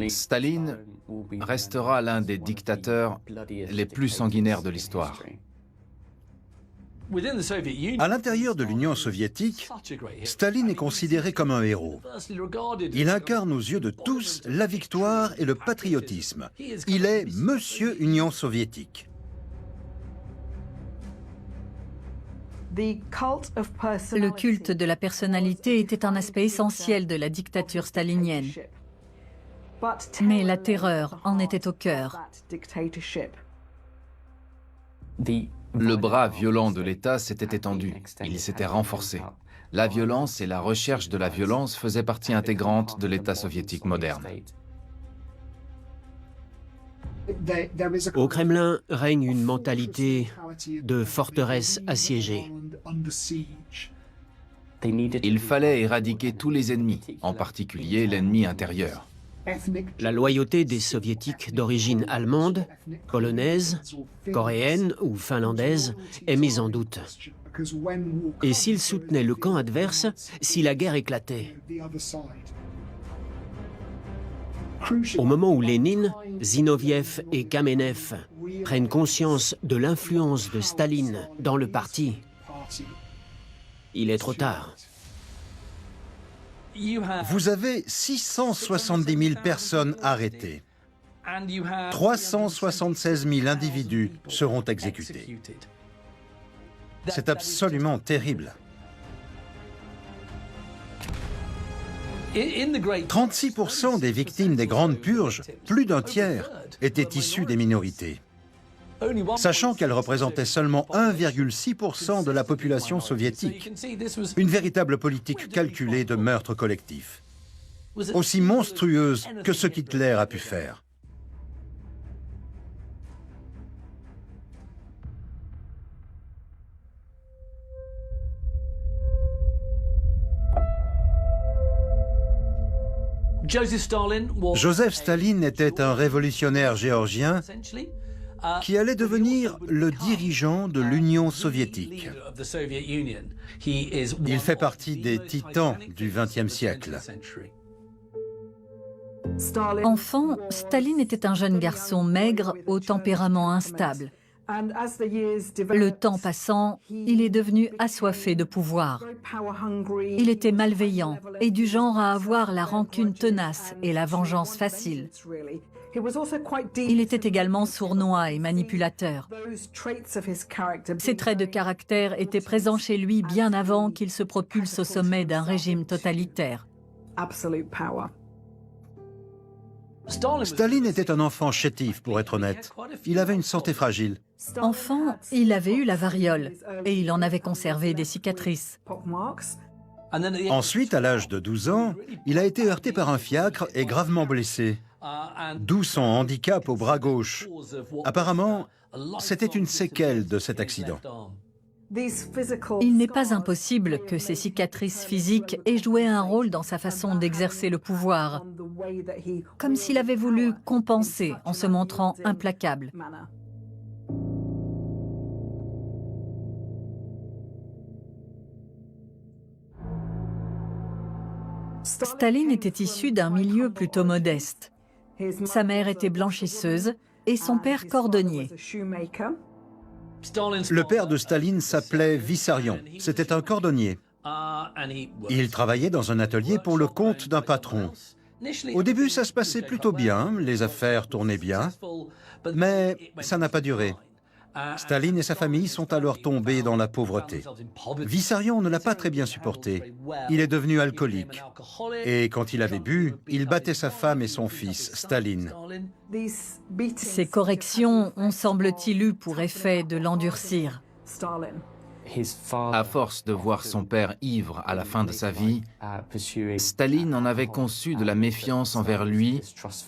Staline restera l'un des dictateurs les plus sanguinaires de l'histoire. À l'intérieur de l'Union soviétique, Staline est considéré comme un héros. Il incarne aux yeux de tous la victoire et le patriotisme. Il est Monsieur Union soviétique. Le culte de la personnalité était un aspect essentiel de la dictature stalinienne. Mais la terreur en était au cœur. Le bras violent de l'État s'était étendu, il s'était renforcé. La violence et la recherche de la violence faisaient partie intégrante de l'État soviétique moderne. Au Kremlin règne une mentalité de forteresse assiégée. Il fallait éradiquer tous les ennemis, en particulier l'ennemi intérieur. La loyauté des soviétiques d'origine allemande, polonaise, coréenne ou finlandaise est mise en doute. Et s'ils soutenaient le camp adverse, si la guerre éclatait. Au moment où Lénine, Zinoviev et Kamenev prennent conscience de l'influence de Staline dans le parti, il est trop tard. Vous avez 670 000 personnes arrêtées. 376 000 individus seront exécutés. C'est absolument terrible. 36% des victimes des grandes purges, plus d'un tiers, étaient issus des minorités. Sachant qu'elles représentaient seulement 1,6% de la population soviétique. Une véritable politique calculée de meurtre collectif. Aussi monstrueuse que ce qu'Hitler a pu faire. Joseph Staline était un révolutionnaire géorgien qui allait devenir le dirigeant de l'Union soviétique. Il fait partie des titans du XXe siècle. Enfant, Staline était un jeune garçon maigre au tempérament instable. Le temps passant, il est devenu assoiffé de pouvoir. Il était malveillant et du genre à avoir la rancune tenace et la vengeance facile. Il était également sournois et manipulateur. Ces traits de caractère étaient présents chez lui bien avant qu'il se propulse au sommet d'un régime totalitaire. Staline était un enfant chétif, pour être honnête. Il avait une santé fragile. Enfant, il avait eu la variole et il en avait conservé des cicatrices. Ensuite, à l'âge de 12 ans, il a été heurté par un fiacre et gravement blessé. D'où son handicap au bras gauche. Apparemment, c'était une séquelle de cet accident. Il n'est pas impossible que ces cicatrices physiques aient joué un rôle dans sa façon d'exercer le pouvoir, comme s'il avait voulu compenser en se montrant implacable. Staline était issu d'un milieu plutôt modeste. Sa mère était blanchisseuse et son père cordonnier. Le père de Staline s'appelait Vissarion. C'était un cordonnier. Il travaillait dans un atelier pour le compte d'un patron. Au début, ça se passait plutôt bien, les affaires tournaient bien, mais ça n'a pas duré. Staline et sa famille sont alors tombés dans la pauvreté. Vissarion ne l'a pas très bien supporté. Il est devenu alcoolique. Et quand il avait bu, il battait sa femme et son fils, Staline. Ces corrections ont, semble-t-il, eu pour effet de l'endurcir. À force de voir son père ivre à la fin de sa vie, Staline en avait conçu de la méfiance envers lui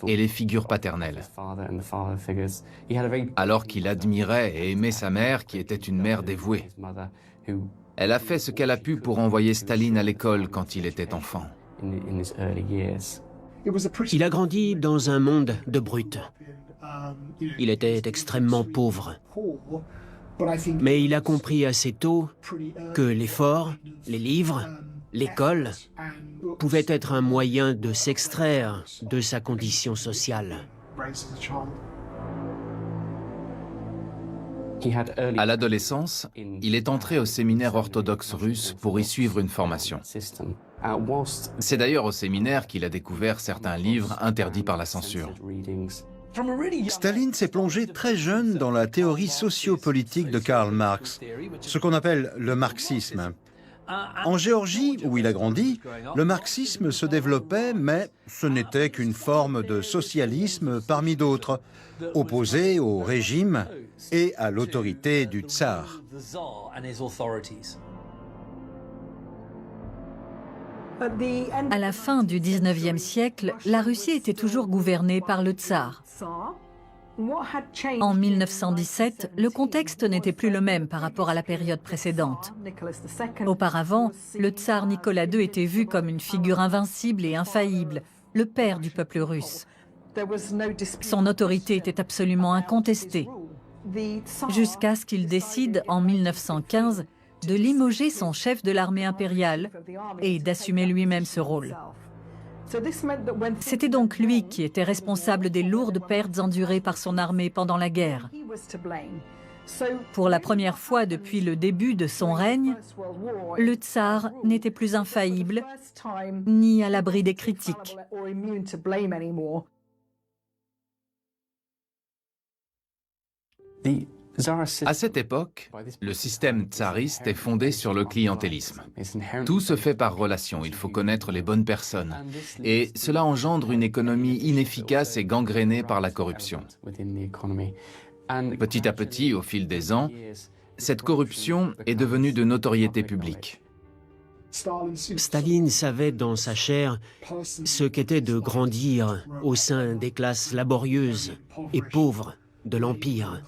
et les figures paternelles. Alors qu'il admirait et aimait sa mère, qui était une mère dévouée. Elle a fait ce qu'elle a pu pour envoyer Staline à l'école quand il était enfant. Il a grandi dans un monde de brutes. Il était extrêmement pauvre. Mais il a compris assez tôt que l'effort, les livres, l'école, pouvait être un moyen de s'extraire de sa condition sociale. À l'adolescence, il est entré au séminaire orthodoxe russe pour y suivre une formation. C'est d'ailleurs au séminaire qu'il a découvert certains livres interdits par la censure. Staline s'est plongé très jeune dans la théorie sociopolitique de Karl Marx, ce qu'on appelle le marxisme. En Géorgie, où il a grandi, le marxisme se développait, mais ce n'était qu'une forme de socialisme parmi d'autres, opposée au régime et à l'autorité du tsar. À la fin du 19e siècle, la Russie était toujours gouvernée par le tsar. En 1917, le contexte n'était plus le même par rapport à la période précédente. Auparavant, le tsar Nicolas II était vu comme une figure invincible et infaillible, le père du peuple russe. Son autorité était absolument incontestée, jusqu'à ce qu'il décide en 1915 de limoger son chef de l'armée impériale et d'assumer lui-même ce rôle. C'était donc lui qui était responsable des lourdes pertes endurées par son armée pendant la guerre. Pour la première fois depuis le début de son règne, le tsar n'était plus infaillible ni à l'abri des critiques. À cette époque, le système tsariste est fondé sur le clientélisme. Tout se fait par relation, il faut connaître les bonnes personnes. Et cela engendre une économie inefficace et gangrénée par la corruption. Petit à petit, au fil des ans, cette corruption est devenue de notoriété publique. Staline savait dans sa chair ce qu'était de grandir au sein des classes laborieuses et pauvres de l'Empire.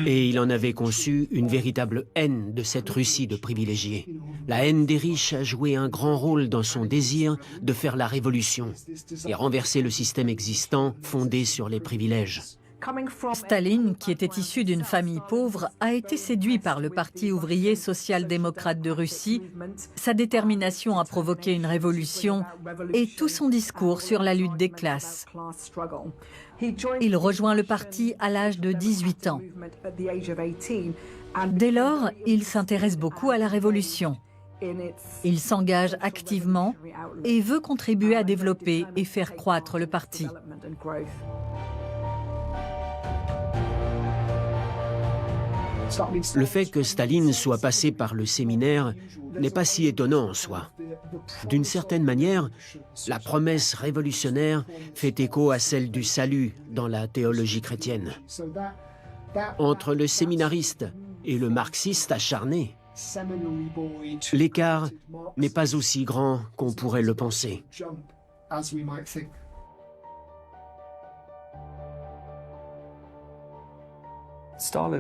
Et il en avait conçu une véritable haine de cette Russie de privilégiés. La haine des riches a joué un grand rôle dans son désir de faire la révolution et renverser le système existant fondé sur les privilèges. Staline, qui était issu d'une famille pauvre, a été séduit par le Parti ouvrier social-démocrate de Russie, sa détermination à provoquer une révolution et tout son discours sur la lutte des classes. Il rejoint le parti à l'âge de 18 ans. Dès lors, il s'intéresse beaucoup à la révolution. Il s'engage activement et veut contribuer à développer et faire croître le parti. Le fait que Staline soit passé par le séminaire n'est pas si étonnant en soi. D'une certaine manière, la promesse révolutionnaire fait écho à celle du salut dans la théologie chrétienne. Entre le séminariste et le marxiste acharné, l'écart n'est pas aussi grand qu'on pourrait le penser.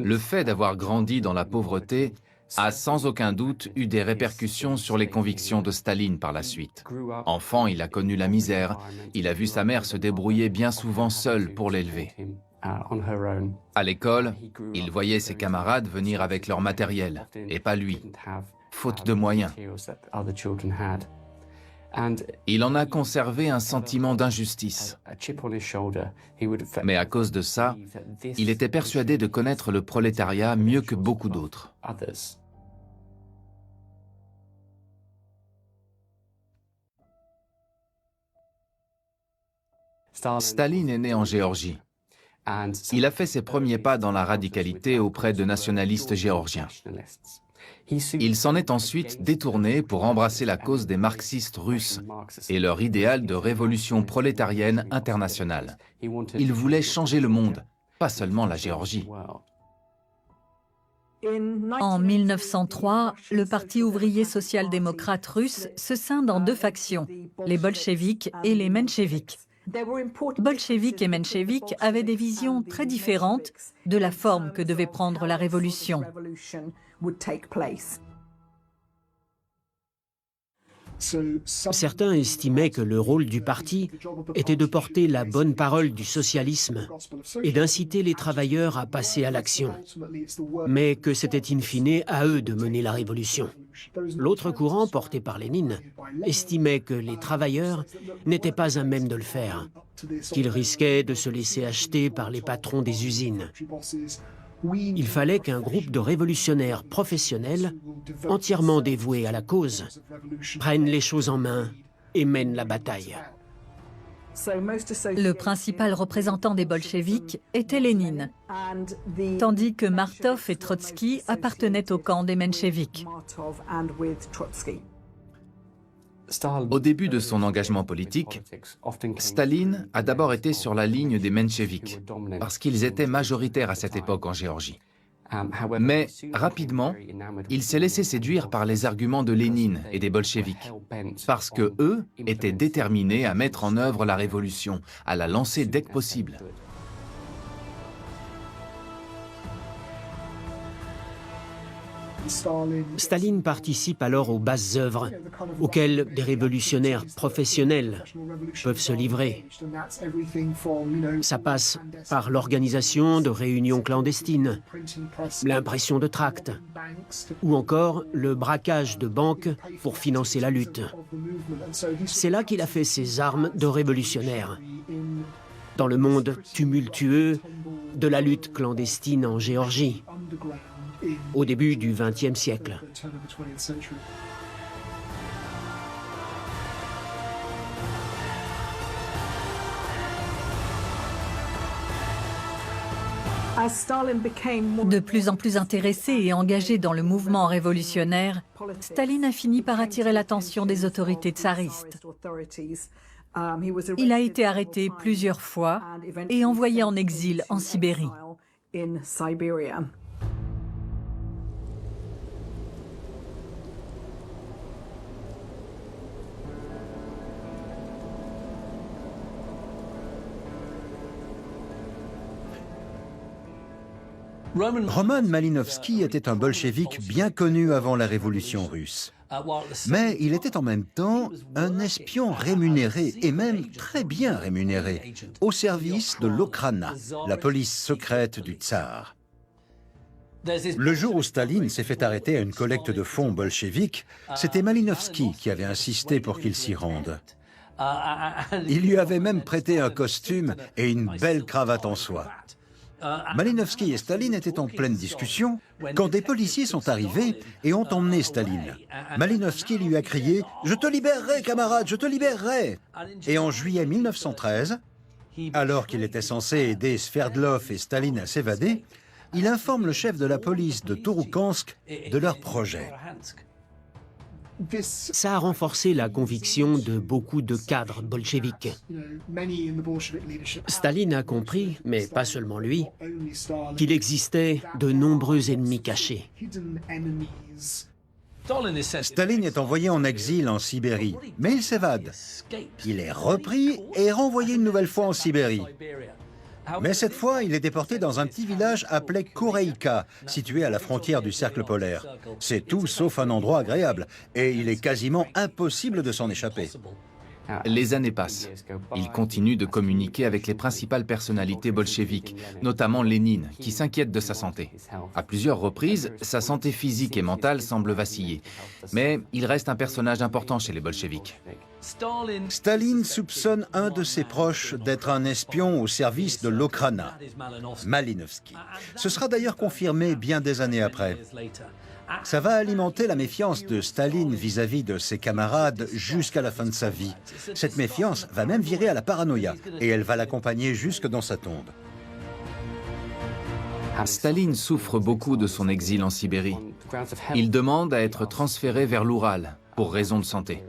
Le fait d'avoir grandi dans la pauvreté a sans aucun doute eu des répercussions sur les convictions de Staline par la suite. Enfant, il a connu la misère, il a vu sa mère se débrouiller bien souvent seule pour l'élever. À l'école, il voyait ses camarades venir avec leur matériel, et pas lui, faute de moyens. Il en a conservé un sentiment d'injustice. Mais à cause de ça, il était persuadé de connaître le prolétariat mieux que beaucoup d'autres. Staline est né en Géorgie. Il a fait ses premiers pas dans la radicalité auprès de nationalistes géorgiens. Il s'en est ensuite détourné pour embrasser la cause des marxistes russes et leur idéal de révolution prolétarienne internationale. Il voulait changer le monde, pas seulement la Géorgie. En 1903, le Parti ouvrier social-démocrate russe se scinde en deux factions, les bolcheviks et les mencheviks. Bolcheviks et mencheviks avaient des visions très différentes de la forme que devait prendre la révolution. Certains estimaient que le rôle du parti était de porter la bonne parole du socialisme et d'inciter les travailleurs à passer à l'action, mais que c'était in fine à eux de mener la révolution. L'autre courant, porté par Lénine, estimait que les travailleurs n'étaient pas à même de le faire, qu'ils risquaient de se laisser acheter par les patrons des usines. Il fallait qu'un groupe de révolutionnaires professionnels, entièrement dévoués à la cause, prenne les choses en main et mène la bataille. Le principal représentant des bolcheviks était Lénine, tandis que Martov et Trotsky appartenaient au camp des mencheviks. Au début de son engagement politique, Staline a d'abord été sur la ligne des mencheviks, parce qu'ils étaient majoritaires à cette époque en Géorgie. Mais rapidement, il s'est laissé séduire par les arguments de Lénine et des bolcheviks, parce que eux étaient déterminés à mettre en œuvre la révolution, à la lancer dès que possible. Staline participe alors aux basses œuvres auxquelles des révolutionnaires professionnels peuvent se livrer. Ça passe par l'organisation de réunions clandestines, l'impression de tracts ou encore le braquage de banques pour financer la lutte. C'est là qu'il a fait ses armes de révolutionnaire. Dans le monde tumultueux de la lutte clandestine en Géorgie, au début du XXe siècle. De plus en plus intéressé et engagé dans le mouvement révolutionnaire, Staline a fini par attirer l'attention des autorités tsaristes. Il a été arrêté plusieurs fois et envoyé en exil en Sibérie. Roman Malinovski était un bolchevique bien connu avant la révolution russe. Mais il était en même temps un espion rémunéré, et même très bien rémunéré, au service de l'Okhrana, la police secrète du tsar. Le jour où Staline s'est fait arrêter à une collecte de fonds bolchevique, c'était Malinovski qui avait insisté pour qu'il s'y rende. Il lui avait même prêté un costume et une belle cravate en soie. Malinovski et Staline étaient en pleine discussion quand des policiers sont arrivés et ont emmené Staline. Malinovski lui a crié « Je te libérerai, camarade, je te libérerai !» Et en juillet 1913, alors qu'il était censé aider Sverdlov et Staline à s'évader, il informe le chef de la police de Touroukansk de leur projet. Ça a renforcé la conviction de beaucoup de cadres bolcheviques. Staline a compris, mais pas seulement lui, qu'il existait de nombreux ennemis cachés. Staline est envoyé en exil en Sibérie, mais il s'évade. Il est repris et renvoyé une nouvelle fois en Sibérie. Mais cette fois, il est déporté dans un petit village appelé Koreïka, situé à la frontière du cercle polaire. C'est tout sauf un endroit agréable, et il est quasiment impossible de s'en échapper. Les années passent. Il continue de communiquer avec les principales personnalités bolcheviques, notamment Lénine, qui s'inquiète de sa santé. À plusieurs reprises, sa santé physique et mentale semble vaciller. Mais il reste un personnage important chez les bolcheviks. Staline soupçonne un de ses proches d'être un espion au service de l'Okhrana, Malinovski. Ce sera d'ailleurs confirmé bien des années après. Ça va alimenter la méfiance de Staline vis-à-vis de ses camarades jusqu'à la fin de sa vie. Cette méfiance va même virer à la paranoïa et elle va l'accompagner jusque dans sa tombe. Staline souffre beaucoup de son exil en Sibérie. Il demande à être transféré vers l'Oural pour raison de santé.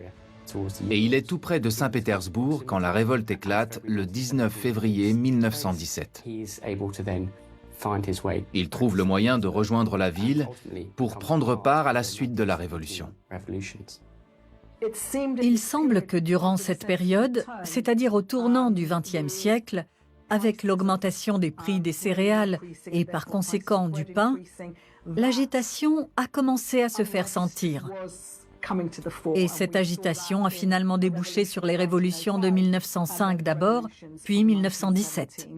Et il est tout près de Saint-Pétersbourg quand la révolte éclate le 19 février 1917. Il trouve le moyen de rejoindre la ville pour prendre part à la suite de la révolution. Il semble que durant cette période, c'est-à-dire au tournant du XXe siècle, avec l'augmentation des prix des céréales et par conséquent du pain, l'agitation a commencé à se faire sentir. Et cette agitation a finalement débouché sur les révolutions de 1905 d'abord, puis 1917.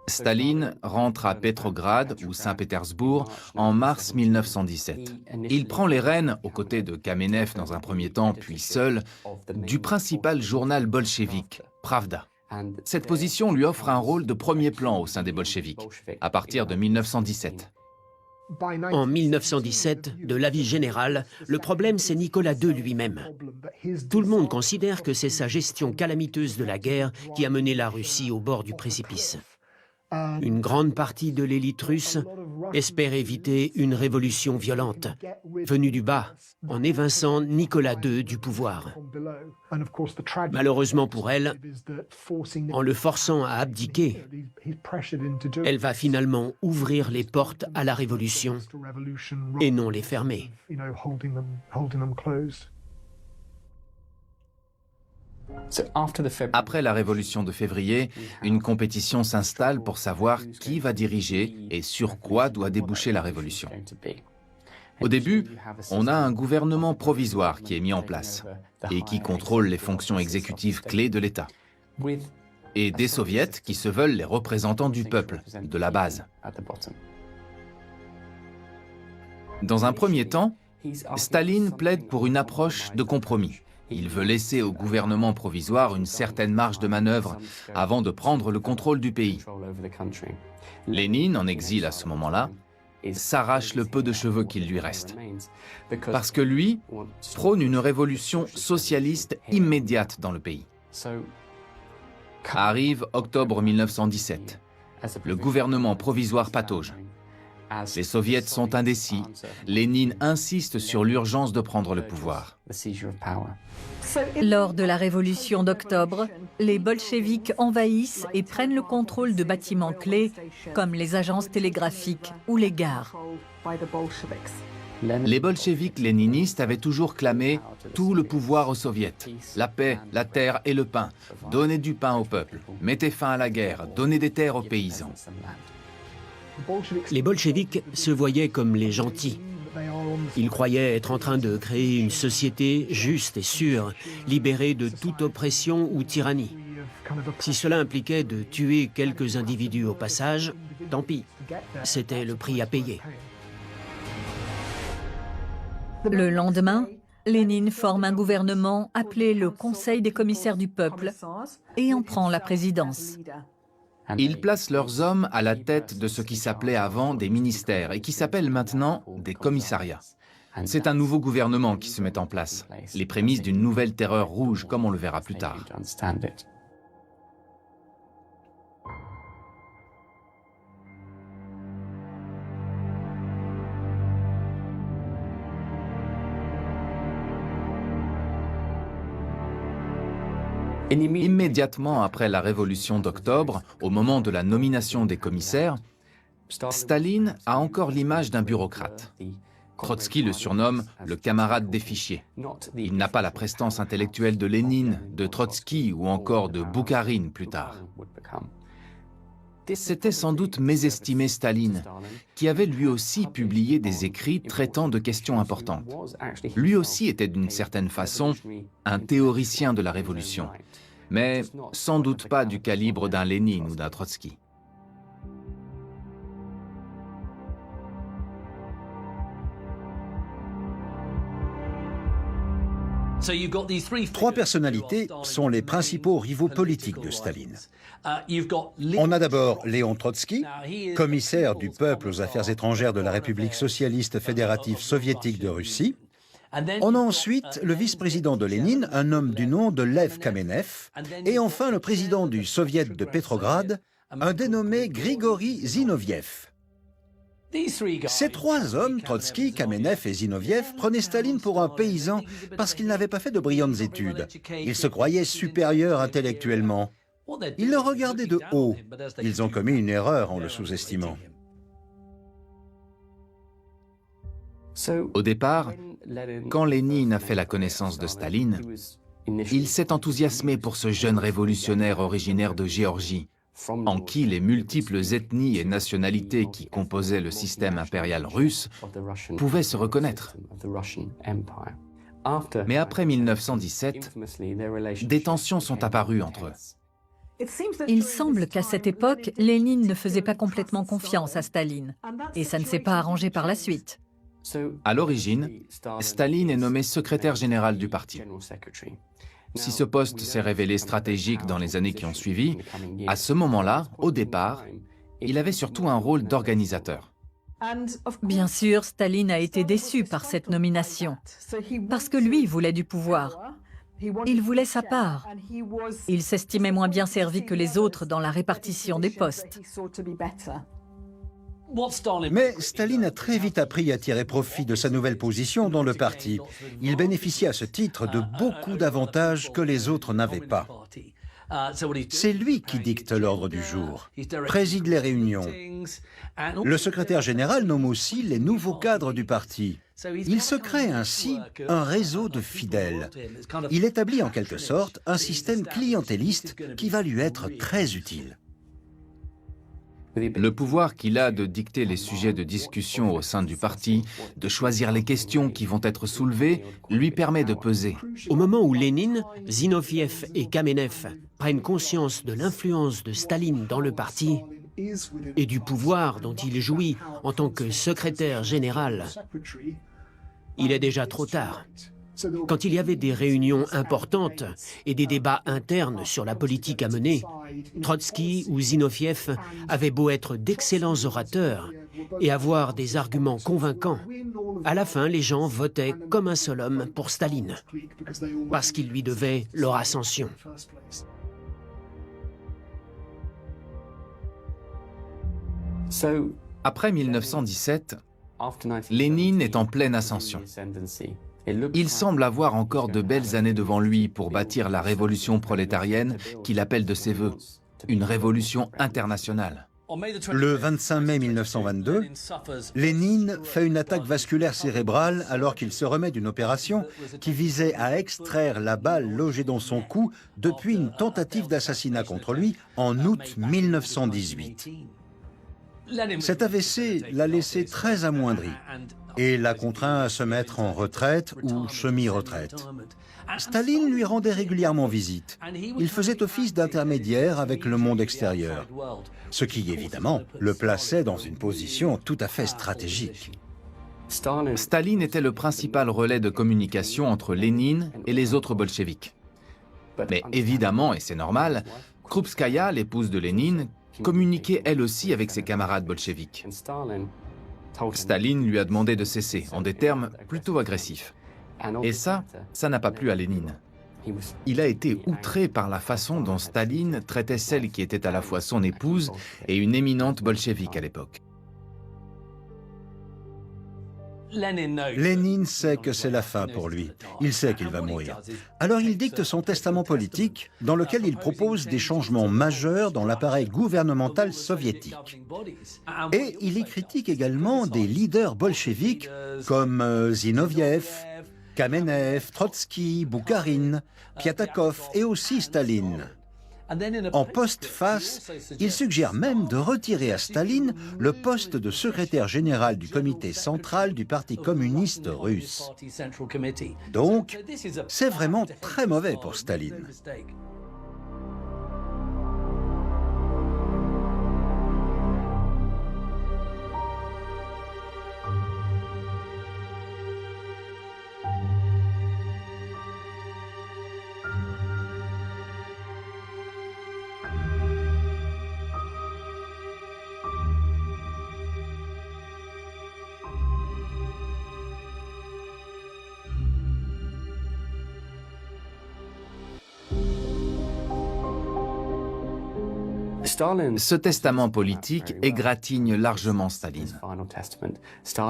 Staline rentre à Petrograd ou Saint-Pétersbourg en mars 1917. Il prend les rênes, aux côtés de Kamenev dans un premier temps, puis seul, du principal journal bolchevique, Pravda. Cette position lui offre un rôle de premier plan au sein des bolcheviks, à partir de 1917. En 1917, de l'avis général, le problème c'est Nicolas II lui-même. Tout le monde considère que c'est sa gestion calamiteuse de la guerre qui a mené la Russie au bord du précipice. Une grande partie de l'élite russe espère éviter une révolution violente, venue du bas, en évinçant Nicolas II du pouvoir. Malheureusement pour elle, en le forçant à abdiquer, elle va finalement ouvrir les portes à la révolution et non les fermer. Après la révolution de février, une compétition s'installe pour savoir qui va diriger et sur quoi doit déboucher la révolution. Au début, on a un gouvernement provisoire qui est mis en place et qui contrôle les fonctions exécutives clés de l'État. Et des soviets qui se veulent les représentants du peuple, de la base. Dans un premier temps, Staline plaide pour une approche de compromis. Il veut laisser au gouvernement provisoire une certaine marge de manœuvre avant de prendre le contrôle du pays. Lénine, en exil à ce moment-là, s'arrache le peu de cheveux qu'il lui reste. Parce que lui prône une révolution socialiste immédiate dans le pays. Arrive octobre 1917. Le gouvernement provisoire patauge. Les soviets sont indécis. Lénine insiste sur l'urgence de prendre le pouvoir. Lors de la révolution d'octobre, les bolcheviks envahissent et prennent le contrôle de bâtiments clés comme les agences télégraphiques ou les gares. Les bolcheviks léninistes avaient toujours clamé tout le pouvoir aux soviets. La paix, la terre et le pain. Donnez du pain au peuple. Mettez fin à la guerre. Donnez des terres aux paysans. Les bolcheviks se voyaient comme les gentils. Ils croyaient être en train de créer une société juste et sûre, libérée de toute oppression ou tyrannie. Si cela impliquait de tuer quelques individus au passage, tant pis, c'était le prix à payer. Le lendemain, Lénine forme un gouvernement appelé le Conseil des commissaires du peuple et en prend la présidence. Ils placent leurs hommes à la tête de ce qui s'appelait avant des ministères et qui s'appelle maintenant des commissariats. C'est un nouveau gouvernement qui se met en place, les prémices d'une nouvelle terreur rouge, comme on le verra plus tard. Immédiatement après la révolution d'octobre, au moment de la nomination des commissaires, Staline a encore l'image d'un bureaucrate. Trotsky le surnomme le camarade des fichiers. Il n'a pas la prestance intellectuelle de Lénine, de Trotsky ou encore de Boukharine plus tard. C'était sans doute mésestimer Staline, qui avait lui aussi publié des écrits traitant de questions importantes. Lui aussi était d'une certaine façon un théoricien de la Révolution, mais sans doute pas du calibre d'un Lénine ou d'un Trotsky. Trois personnalités sont les principaux rivaux politiques de Staline. On a d'abord Léon Trotsky, commissaire du peuple aux affaires étrangères de la République socialiste fédérative soviétique de Russie. On a ensuite le vice-président de Lénine, un homme du nom de Lev Kamenev, et enfin le président du soviet de Petrograd, un dénommé Grigori Zinoviev. Ces trois hommes, Trotsky, Kamenev et Zinoviev, prenaient Staline pour un paysan parce qu'il n'avait pas fait de brillantes études. Ils se croyaient supérieurs intellectuellement. Ils le regardaient de haut. Ils ont commis une erreur en le sous-estimant. Au départ, quand Lénine a fait la connaissance de Staline, il s'est enthousiasmé pour ce jeune révolutionnaire originaire de Géorgie, en qui les multiples ethnies et nationalités qui composaient le système impérial russe pouvaient se reconnaître. Mais après 1917, des tensions sont apparues entre eux. Il semble qu'à cette époque, Lénine ne faisait pas complètement confiance à Staline. Et ça ne s'est pas arrangé par la suite. À l'origine, Staline est nommé secrétaire général du parti. Si ce poste s'est révélé stratégique dans les années qui ont suivi, à ce moment-là, au départ, il avait surtout un rôle d'organisateur. Bien sûr, Staline a été déçu par cette nomination, parce que lui voulait du pouvoir. Il voulait sa part. Il s'estimait moins bien servi que les autres dans la répartition des postes. Mais Staline a très vite appris à tirer profit de sa nouvelle position dans le parti. Il bénéficiait à ce titre de beaucoup d'avantages que les autres n'avaient pas. C'est lui qui dicte l'ordre du jour, préside les réunions. Le secrétaire général nomme aussi les nouveaux cadres du parti. Il se crée ainsi un réseau de fidèles. Il établit en quelque sorte un système clientéliste qui va lui être très utile. Le pouvoir qu'il a de dicter les sujets de discussion au sein du parti, de choisir les questions qui vont être soulevées, lui permet de peser. Au moment où Lénine, Zinoviev et Kamenev prennent conscience de l'influence de Staline dans le parti et du pouvoir dont il jouit en tant que secrétaire général, il est déjà trop tard. Quand il y avait des réunions importantes et des débats internes sur la politique à mener, Trotsky ou Zinoviev avaient beau être d'excellents orateurs et avoir des arguments convaincants, à la fin, les gens votaient comme un seul homme pour Staline, parce qu'ils lui devaient leur ascension. Après 1917, Lénine est en pleine ascension. Il semble avoir encore de belles années devant lui pour bâtir la révolution prolétarienne qu'il appelle de ses vœux, une révolution internationale. Le 25 mai 1922, Lénine fait une attaque vasculaire cérébrale alors qu'il se remet d'une opération qui visait à extraire la balle logée dans son cou depuis une tentative d'assassinat contre lui en août 1918. Cet AVC l'a laissé très amoindri et l'a contraint à se mettre en retraite ou semi-retraite. Staline lui rendait régulièrement visite. Il faisait office d'intermédiaire avec le monde extérieur, ce qui évidemment le plaçait dans une position tout à fait stratégique. Staline était le principal relais de communication entre Lénine et les autres bolcheviks. Mais évidemment, et c'est normal, Krupskaya, l'épouse de Lénine, communiquait elle aussi avec ses camarades bolcheviks. Staline lui a demandé de cesser, en des termes plutôt agressifs. Et ça n'a pas plu à Lénine. Il a été outré par la façon dont Staline traitait celle qui était à la fois son épouse et une éminente bolchevique à l'époque. Lénine sait que c'est la fin pour lui. Il sait qu'il va mourir. Alors il dicte son testament politique dans lequel il propose des changements majeurs dans l'appareil gouvernemental soviétique. Et il y critique également des leaders bolcheviques comme Zinoviev, Kamenev, Trotsky, Boukharine, Piatakov et aussi Staline. En postface, il suggère même de retirer à Staline le poste de secrétaire général du comité central du Parti communiste russe. Donc, c'est vraiment très mauvais pour Staline. Ce testament politique égratigne largement Staline.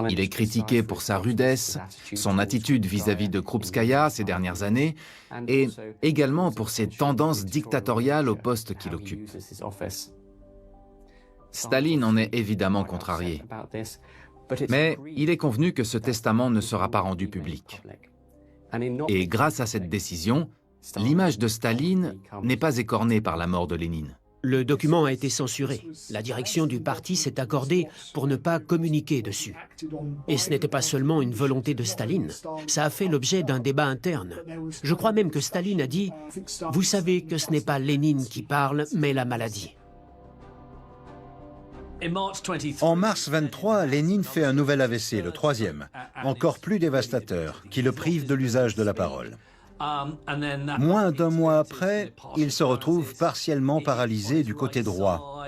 Il est critiqué pour sa rudesse, son attitude vis-à-vis de Krupskaya ces dernières années, et également pour ses tendances dictatoriales au poste qu'il occupe. Staline en est évidemment contrarié, mais il est convenu que ce testament ne sera pas rendu public. Et grâce à cette décision, l'image de Staline n'est pas écornée par la mort de Lénine. Le document a été censuré. La direction du parti s'est accordée pour ne pas communiquer dessus. Et ce n'était pas seulement une volonté de Staline, ça a fait l'objet d'un débat interne. Je crois même que Staline a dit « Vous savez que ce n'est pas Lénine qui parle, mais la maladie ». En mars 23, Lénine fait un nouvel AVC, le troisième, encore plus dévastateur, qui le prive de l'usage de la parole. Moins d'un mois après, il se retrouve partiellement paralysé du côté droit.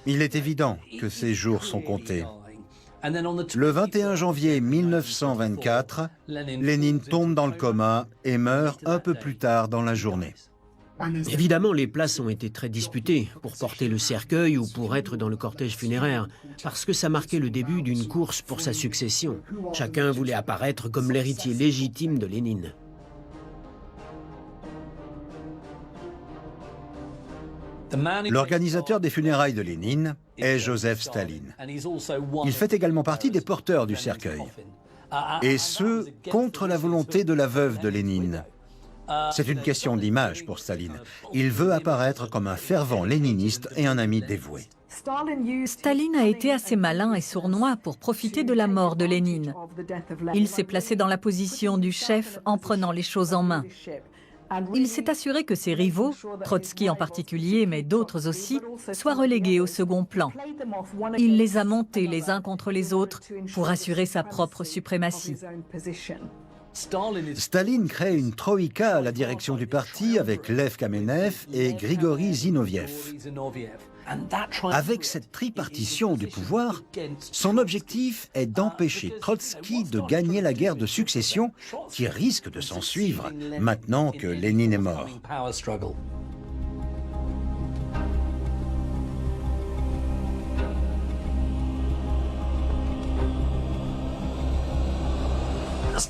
Il est évident que ses jours sont comptés. Le 21 janvier 1924, Lénine tombe dans le coma et meurt un peu plus tard dans la journée. Évidemment, les places ont été très disputées pour porter le cercueil ou pour être dans le cortège funéraire, parce que ça marquait le début d'une course pour sa succession. Chacun voulait apparaître comme l'héritier légitime de Lénine. L'organisateur des funérailles de Lénine est Joseph Staline. Il fait également partie des porteurs du cercueil, et ce, contre la volonté de la veuve de Lénine. C'est une question d'image pour Staline. Il veut apparaître comme un fervent léniniste et un ami dévoué. Staline a été assez malin et sournois pour profiter de la mort de Lénine. Il s'est placé dans la position du chef en prenant les choses en main. Il s'est assuré que ses rivaux, Trotsky en particulier, mais d'autres aussi, soient relégués au second plan. Il les a montés les uns contre les autres pour assurer sa propre suprématie. Staline crée une troïka à la direction du parti avec Lev Kamenev et Grigori Zinoviev. Avec cette tripartition du pouvoir, son objectif est d'empêcher Trotsky de gagner la guerre de succession qui risque de s'en suivre maintenant que Lénine est mort.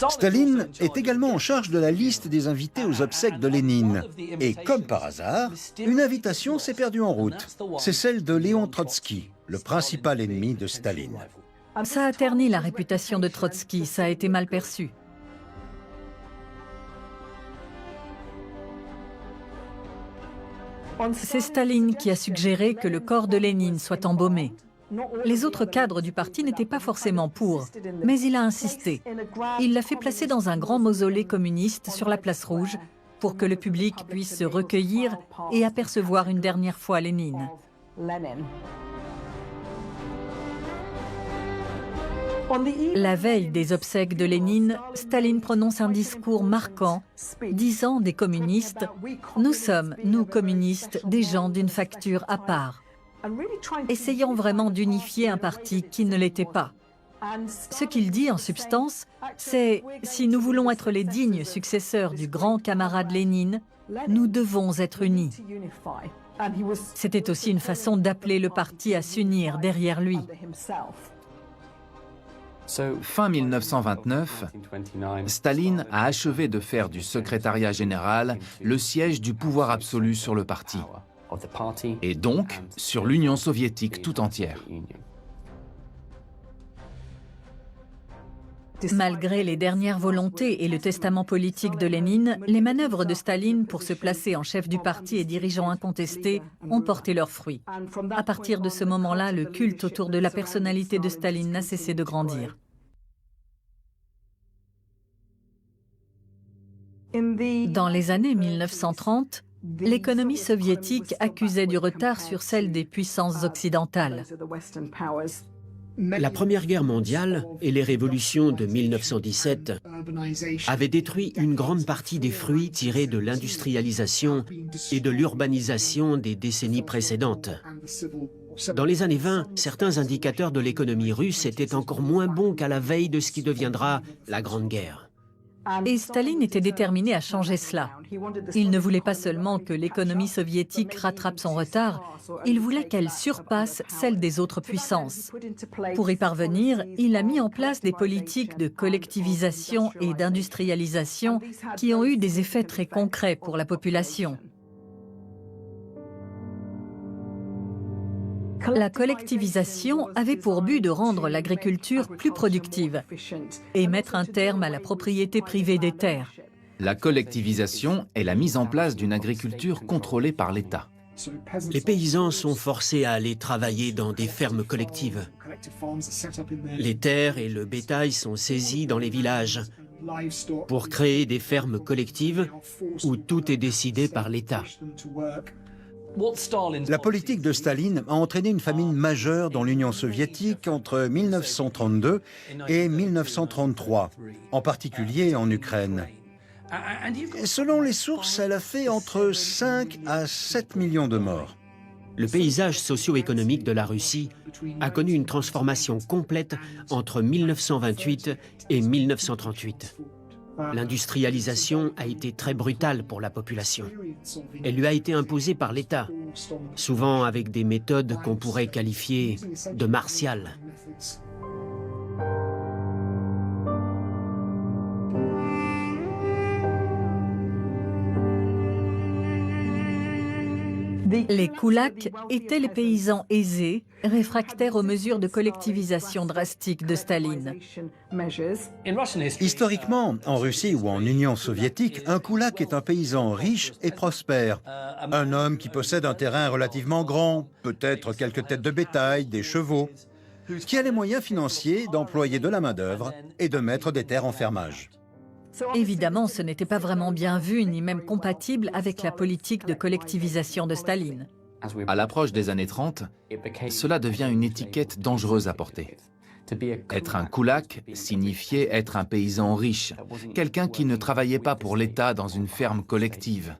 Staline est également en charge de la liste des invités aux obsèques de Lénine. Et comme par hasard, une invitation s'est perdue en route. C'est celle de Léon Trotsky, le principal ennemi de Staline. Ça a terni la réputation de Trotsky, ça a été mal perçu. C'est Staline qui a suggéré que le corps de Lénine soit embaumé. Les autres cadres du parti n'étaient pas forcément pour, mais il a insisté. Il l'a fait placer dans un grand mausolée communiste sur la place Rouge pour que le public puisse se recueillir et apercevoir une dernière fois Lénine. La veille des obsèques de Lénine, Staline prononce un discours marquant, disant des communistes « Nous sommes, nous communistes, des gens d'une facture à part ». Essayant vraiment d'unifier un parti qui ne l'était pas. Ce qu'il dit en substance, c'est « Si nous voulons être les dignes successeurs du grand camarade Lénine, nous devons être unis ». C'était aussi une façon d'appeler le parti à s'unir derrière lui. Fin 1929, Staline a achevé de faire du secrétariat général le siège du pouvoir absolu sur le parti, et donc sur l'Union soviétique tout entière. Malgré les dernières volontés et le testament politique de Lénine, les manœuvres de Staline pour se placer en chef du parti et dirigeant incontesté ont porté leurs fruits. À partir de ce moment-là, le culte autour de la personnalité de Staline n'a cessé de grandir. Dans les années 1930, l'économie soviétique accusait du retard sur celle des puissances occidentales. La Première Guerre mondiale et les révolutions de 1917 avaient détruit une grande partie des fruits tirés de l'industrialisation et de l'urbanisation des décennies précédentes. Dans les années 20, certains indicateurs de l'économie russe étaient encore moins bons qu'à la veille de ce qui deviendra la Grande Guerre. Et Staline était déterminé à changer cela. Il ne voulait pas seulement que l'économie soviétique rattrape son retard, il voulait qu'elle surpasse celle des autres puissances. Pour y parvenir, il a mis en place des politiques de collectivisation et d'industrialisation qui ont eu des effets très concrets pour la population. La collectivisation avait pour but de rendre l'agriculture plus productive et mettre un terme à la propriété privée des terres. La collectivisation est la mise en place d'une agriculture contrôlée par l'État. Les paysans sont forcés à aller travailler dans des fermes collectives. Les terres et le bétail sont saisis dans les villages pour créer des fermes collectives où tout est décidé par l'État. La politique de Staline a entraîné une famine majeure dans l'Union soviétique entre 1932 et 1933, en particulier en Ukraine. Selon les sources, elle a fait entre 5 à 7 millions de morts. Le paysage socio-économique de la Russie a connu une transformation complète entre 1928 et 1938. L'industrialisation a été très brutale pour la population. Elle lui a été imposée par l'État, souvent avec des méthodes qu'on pourrait qualifier de martiales. Les koulaks étaient les paysans aisés, réfractaires aux mesures de collectivisation drastiques de Staline. Historiquement, en Russie ou en Union soviétique, un koulak est un paysan riche et prospère. Un homme qui possède un terrain relativement grand, peut-être quelques têtes de bétail, des chevaux, qui a les moyens financiers d'employer de la main-d'œuvre et de mettre des terres en fermage. Évidemment, ce n'était pas vraiment bien vu, ni même compatible avec la politique de collectivisation de Staline. À l'approche des années 30, cela devient une étiquette dangereuse à porter. Être un koulak signifiait être un paysan riche, quelqu'un qui ne travaillait pas pour l'État dans une ferme collective,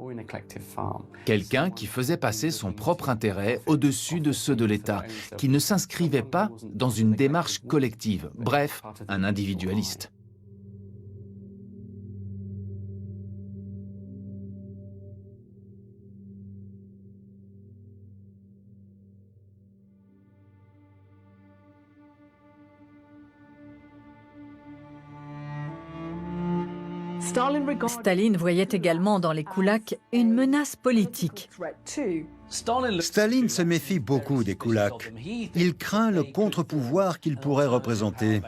quelqu'un qui faisait passer son propre intérêt au-dessus de ceux de l'État, qui ne s'inscrivait pas dans une démarche collective, bref, un individualiste. Staline voyait également dans les koulaks une menace politique. Staline se méfie beaucoup des koulaks. Il craint le contre-pouvoir qu'ils pourraient représenter.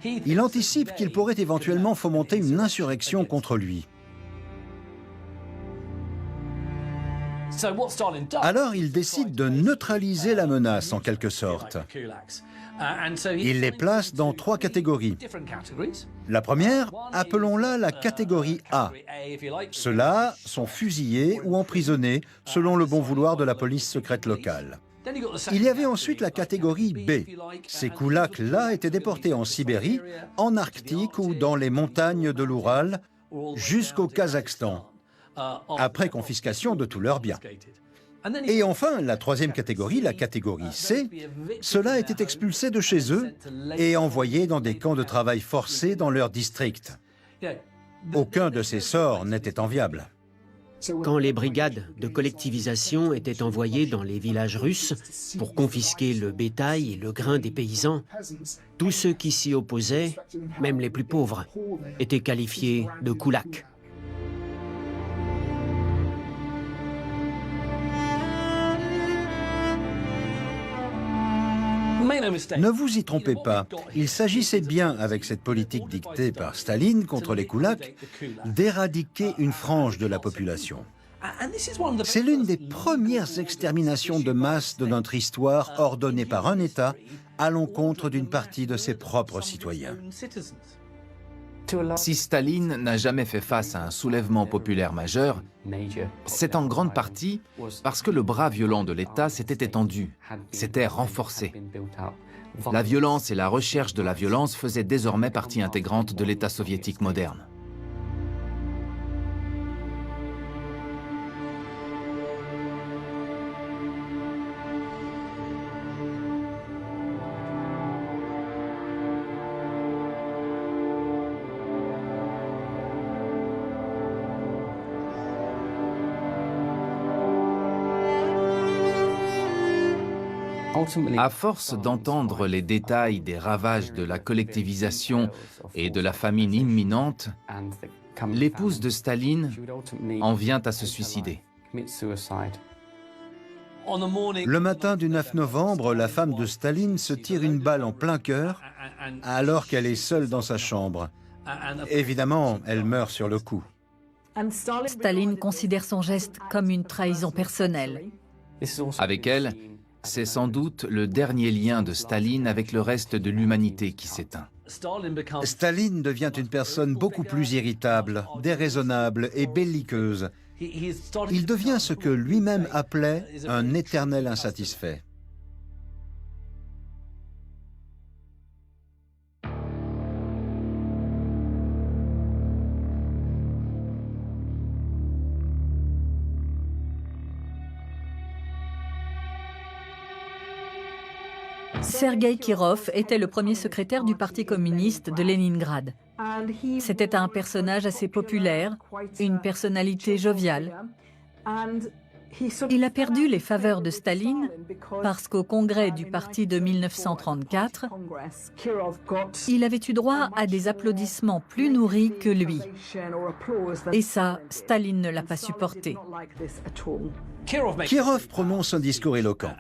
Il anticipe qu'ils pourraient éventuellement fomenter une insurrection contre lui. Alors il décide de neutraliser la menace en quelque sorte. Il les place dans 3 catégories. La première, appelons-la la catégorie A. Ceux-là sont fusillés ou emprisonnés selon le bon vouloir de la police secrète locale. Il y avait ensuite la catégorie B. Ces koulaks-là étaient déportés en Sibérie, en Arctique ou dans les montagnes de l'Oural, jusqu'au Kazakhstan, après confiscation de tous leurs biens. Et enfin, la troisième catégorie, la catégorie C, ceux-là étaient expulsés de chez eux et envoyés dans des camps de travail forcés dans leur district. Aucun de ces sorts n'était enviable. Quand les brigades de collectivisation étaient envoyées dans les villages russes pour confisquer le bétail et le grain des paysans, tous ceux qui s'y opposaient, même les plus pauvres, étaient qualifiés de koulaks. Ne vous y trompez pas, il s'agissait bien, avec cette politique dictée par Staline contre les koulaks, d'éradiquer une frange de la population. C'est l'une des premières exterminations de masse de notre histoire ordonnée par un État à l'encontre d'une partie de ses propres citoyens. Si Staline n'a jamais fait face à un soulèvement populaire majeur, c'est en grande partie parce que le bras violent de l'État s'était étendu, s'était renforcé. La violence et la recherche de la violence faisaient désormais partie intégrante de l'État soviétique moderne. À force d'entendre les détails des ravages de la collectivisation et de la famine imminente, l'épouse de Staline en vient à se suicider. Le matin du 9 novembre, la femme de Staline se tire une balle en plein cœur alors qu'elle est seule dans sa chambre. Évidemment, elle meurt sur le coup. Staline considère son geste comme une trahison personnelle. Avec elle, c'est sans doute le dernier lien de Staline avec le reste de l'humanité qui s'éteint. Staline devient une personne beaucoup plus irritable, déraisonnable et belliqueuse. Il devient ce que lui-même appelait un éternel insatisfait. Sergueï Kirov était le premier secrétaire du Parti communiste de Leningrad. C'était un personnage assez populaire, une personnalité joviale. Il a perdu les faveurs de Staline parce qu'au congrès du parti de 1934, il avait eu droit à des applaudissements plus nourris que lui. Et ça, Staline ne l'a pas supporté. Kirov prononce un discours éloquent.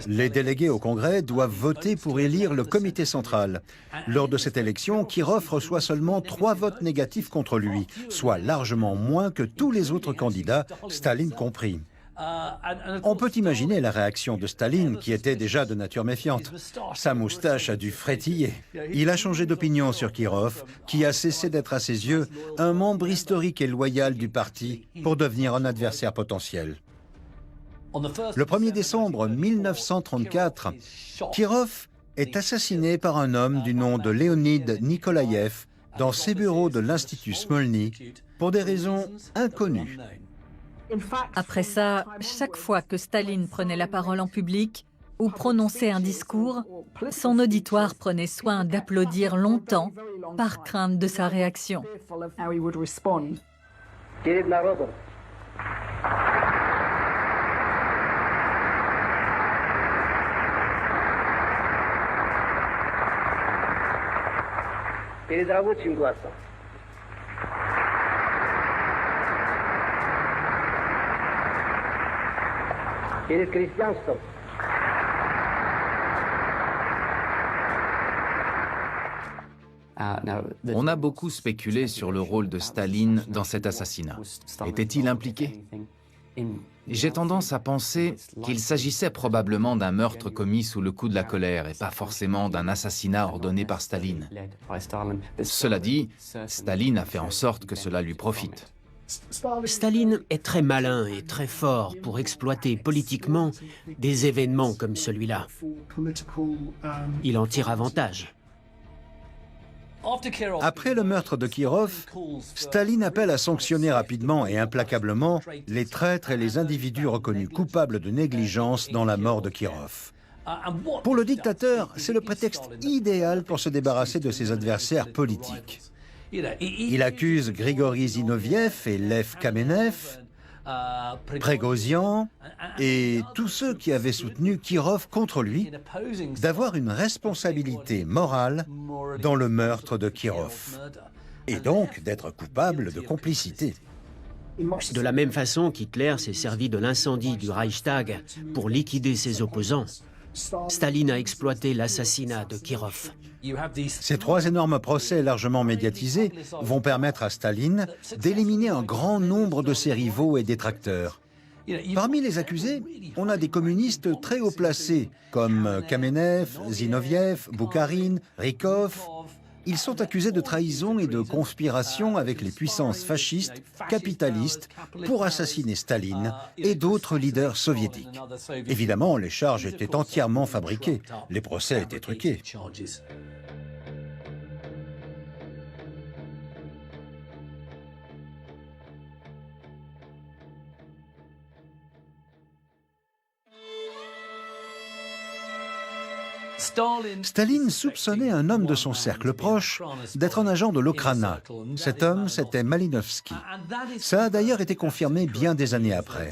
Les délégués au Congrès doivent voter pour élire le comité central. Lors de cette élection, Kirov reçoit seulement 3 votes négatifs contre lui, soit largement moins que tous les autres candidats, Staline compris. On peut imaginer la réaction de Staline, qui était déjà de nature méfiante. Sa moustache a dû frétiller. Il a changé d'opinion sur Kirov, qui a cessé d'être à ses yeux un membre historique et loyal du parti pour devenir un adversaire potentiel. Le 1er décembre 1934, Kirov est assassiné par un homme du nom de Leonid Nikolaïev dans ses bureaux de l'Institut Smolny pour des raisons inconnues. Après ça, chaque fois que Staline prenait la parole en public ou prononçait un discours, son auditoire prenait soin d'applaudir longtemps par crainte de sa réaction. Перед рабочим классом. Перед крестьянством. On a beaucoup spéculé sur le rôle de Staline dans cet assassinat. Était-il impliqué? J'ai tendance à penser qu'il s'agissait probablement d'un meurtre commis sous le coup de la colère et pas forcément d'un assassinat ordonné par Staline. Cela dit, Staline a fait en sorte que cela lui profite. Staline est très malin et très fort pour exploiter politiquement des événements comme celui-là. Il en tire avantage. Après le meurtre de Kirov, Staline appelle à sanctionner rapidement et implacablement les traîtres et les individus reconnus coupables de négligence dans la mort de Kirov. Pour le dictateur, c'est le prétexte idéal pour se débarrasser de ses adversaires politiques. Il accuse Grigori Zinoviev et Lev Kamenev, Prégosian et tous ceux qui avaient soutenu Kirov contre lui d'avoir une responsabilité morale dans le meurtre de Kirov et donc d'être coupables de complicité. De la même façon qu'Hitler s'est servi de l'incendie du Reichstag pour liquider ses opposants, Staline a exploité l'assassinat de Kirov. Ces 3 énormes procès largement médiatisés vont permettre à Staline d'éliminer un grand nombre de ses rivaux et détracteurs. Parmi les accusés, on a des communistes très haut placés, comme Kamenev, Zinoviev, Boukharine, Rykov. Ils sont accusés de trahison et de conspiration avec les puissances fascistes, capitalistes, pour assassiner Staline et d'autres leaders soviétiques. Évidemment, les charges étaient entièrement fabriquées. Les procès étaient truqués. Staline soupçonnait un homme de son cercle proche d'être un agent de l'Okhrana. Cet homme, c'était Malinovski. Ça a d'ailleurs été confirmé bien des années après.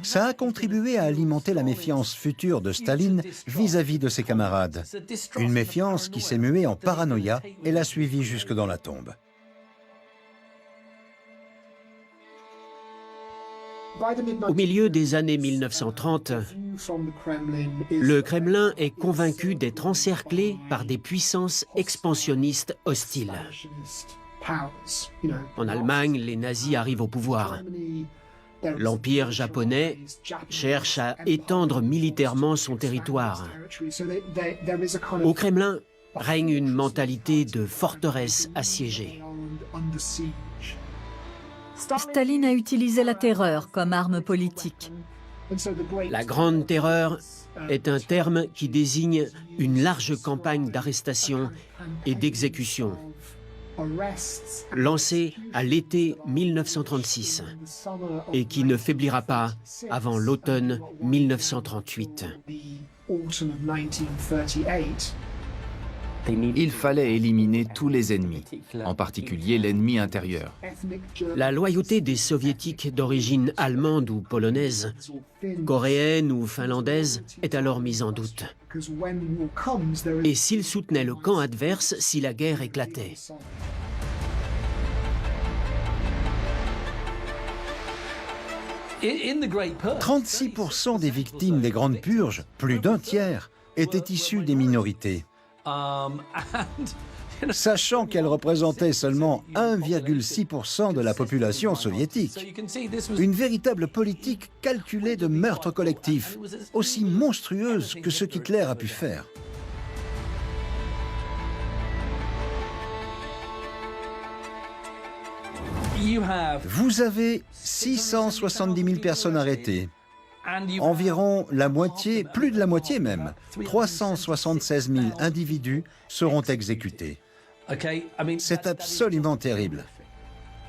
Ça a contribué à alimenter la méfiance future de Staline vis-à-vis de ses camarades. Une méfiance qui s'est muée en paranoïa et l'a suivi jusque dans la tombe. Au milieu des années 1930, le Kremlin est convaincu d'être encerclé par des puissances expansionnistes hostiles. En Allemagne, les nazis arrivent au pouvoir. L'Empire japonais cherche à étendre militairement son territoire. Au Kremlin règne une mentalité de forteresse assiégée. Staline a utilisé la terreur comme arme politique. La Grande Terreur est un terme qui désigne une large campagne d'arrestation et d'exécution, lancée à l'été 1936 et qui ne faiblira pas avant l'automne 1938. Il fallait éliminer tous les ennemis, en particulier l'ennemi intérieur. La loyauté des soviétiques d'origine allemande ou polonaise, coréenne ou finlandaise est alors mise en doute. Et s'ils soutenaient le camp adverse si la guerre éclatait. « 36% des victimes des Grandes Purges, plus d'un tiers, étaient issus des minorités. Sachant qu'elles représentaient seulement 1,6% de la population soviétique. Une véritable politique calculée de meurtre collectif, aussi monstrueuse que ce qu'Hitler a pu faire. Vous avez 670 000 personnes arrêtées. Environ la moitié, plus de la moitié même, 376 000 individus seront exécutés. C'est absolument terrible.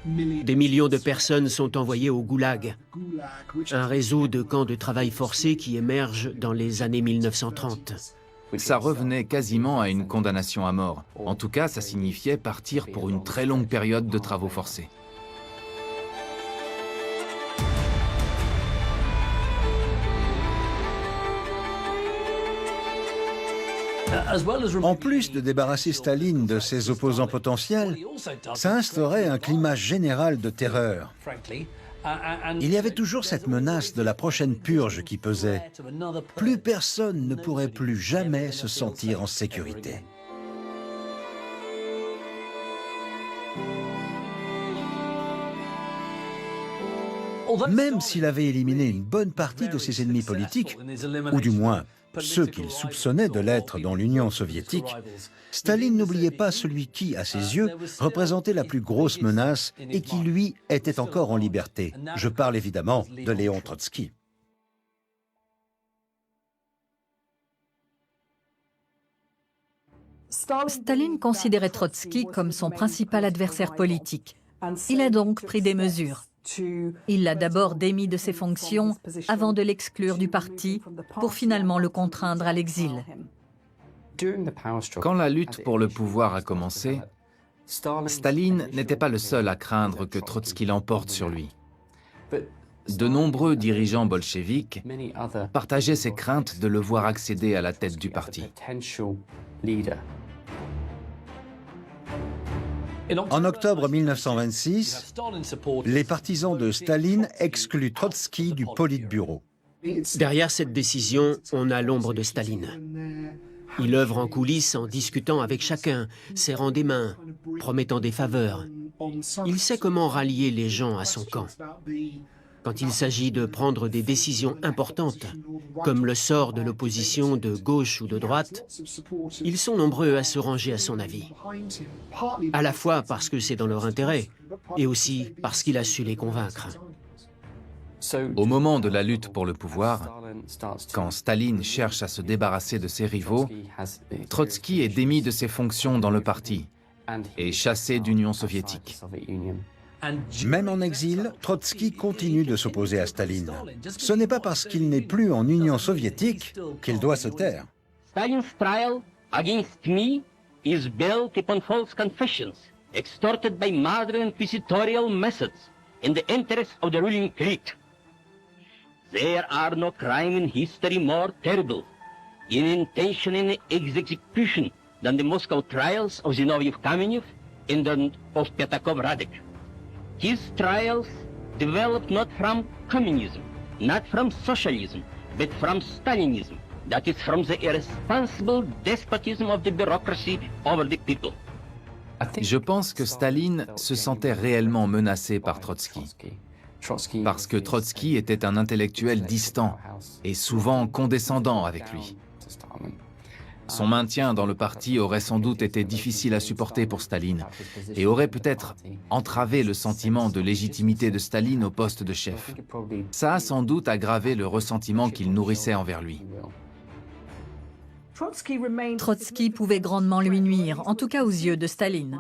Des millions de personnes sont envoyées au goulag, un réseau de camps de travail forcé qui émerge dans les années 1930. Ça revenait quasiment à une condamnation à mort. En tout cas, ça signifiait partir pour une très longue période de travaux forcés. En plus de débarrasser Staline de ses opposants potentiels, ça instaurait un climat général de terreur. Il y avait toujours cette menace de la prochaine purge qui pesait. Plus personne ne pourrait plus jamais se sentir en sécurité. Même s'il avait éliminé une bonne partie de ses ennemis politiques, ou du moins ceux qu'il soupçonnait de l'être dans l'Union soviétique, Staline n'oubliait pas celui qui, à ses yeux, représentait la plus grosse menace et qui, lui, était encore en liberté. Je parle évidemment de Léon Trotsky. Staline considérait Trotsky comme son principal adversaire politique. Il a donc pris des mesures. Il l'a d'abord démis de ses fonctions avant de l'exclure du parti pour finalement le contraindre à l'exil. Quand la lutte pour le pouvoir a commencé, Staline n'était pas le seul à craindre que Trotsky l'emporte sur lui. De nombreux dirigeants bolcheviques partageaient ses craintes de le voir accéder à la tête du parti. En octobre 1926, les partisans de Staline excluent Trotsky du Politburo. Derrière cette décision, on a l'ombre de Staline. Il œuvre en coulisses en discutant avec chacun, serrant des mains, promettant des faveurs. Il sait comment rallier les gens à son camp. Quand il s'agit de prendre des décisions importantes, comme le sort de l'opposition de gauche ou de droite, ils sont nombreux à se ranger à son avis. À la fois parce que c'est dans leur intérêt, et aussi parce qu'il a su les convaincre. Au moment de la lutte pour le pouvoir, quand Staline cherche à se débarrasser de ses rivaux, Trotsky est démis de ses fonctions dans le parti et chassé d'Union soviétique. Même en exil, Trotsky continue de s'opposer à Staline. Ce n'est pas parce qu'il n'est plus en Union soviétique qu'il doit se taire. Stalin's trial against me is built upon false confessions, extorted by modern inquisitorial methods in the interest of the ruling clique. There are no crimes in history more terrible in intention and execution than the Moscow trials of Zinoviev Kamenev and of Petakov-Radek. His trials developed not from communism, not from socialism, but from Stalinism, that is from the irresponsible despotism of the bureaucracy over the people. Je pense que Staline se sentait réellement menacé par Trotsky. parce que Trotsky était un intellectuel distant et souvent condescendant avec lui. Son maintien dans le parti aurait sans doute été difficile à supporter pour Staline et aurait peut-être entravé le sentiment de légitimité de Staline au poste de chef. Ça a sans doute aggravé le ressentiment qu'il nourrissait envers lui. Trotsky pouvait grandement lui nuire, en tout cas aux yeux de Staline.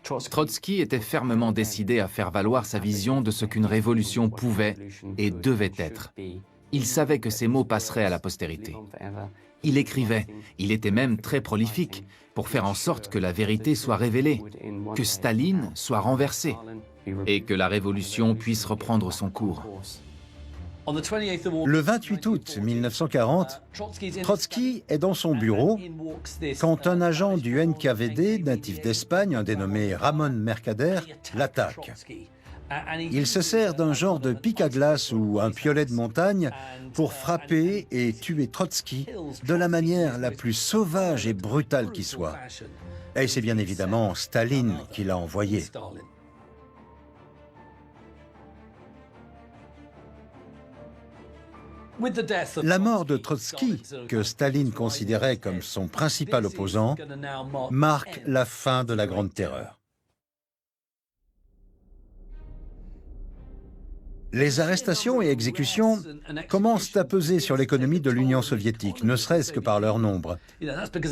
Trotsky était fermement décidé à faire valoir sa vision de ce qu'une révolution pouvait et devait être. Il savait que ces mots passeraient à la postérité. Il écrivait, il était même très prolifique, pour faire en sorte que la vérité soit révélée, que Staline soit renversé et que la révolution puisse reprendre son cours. Le 28 août 1940, Trotsky est dans son bureau quand un agent du NKVD natif d'Espagne, un dénommé Ramon Mercader, l'attaque. Il se sert d'un genre de pic à glace ou un piolet de montagne pour frapper et tuer Trotsky de la manière la plus sauvage et brutale qui soit. Et c'est bien évidemment Staline qui l'a envoyé. La mort de Trotsky, que Staline considérait comme son principal opposant, marque la fin de la Grande Terreur. Les arrestations et exécutions commencent à peser sur l'économie de l'Union soviétique, ne serait-ce que par leur nombre.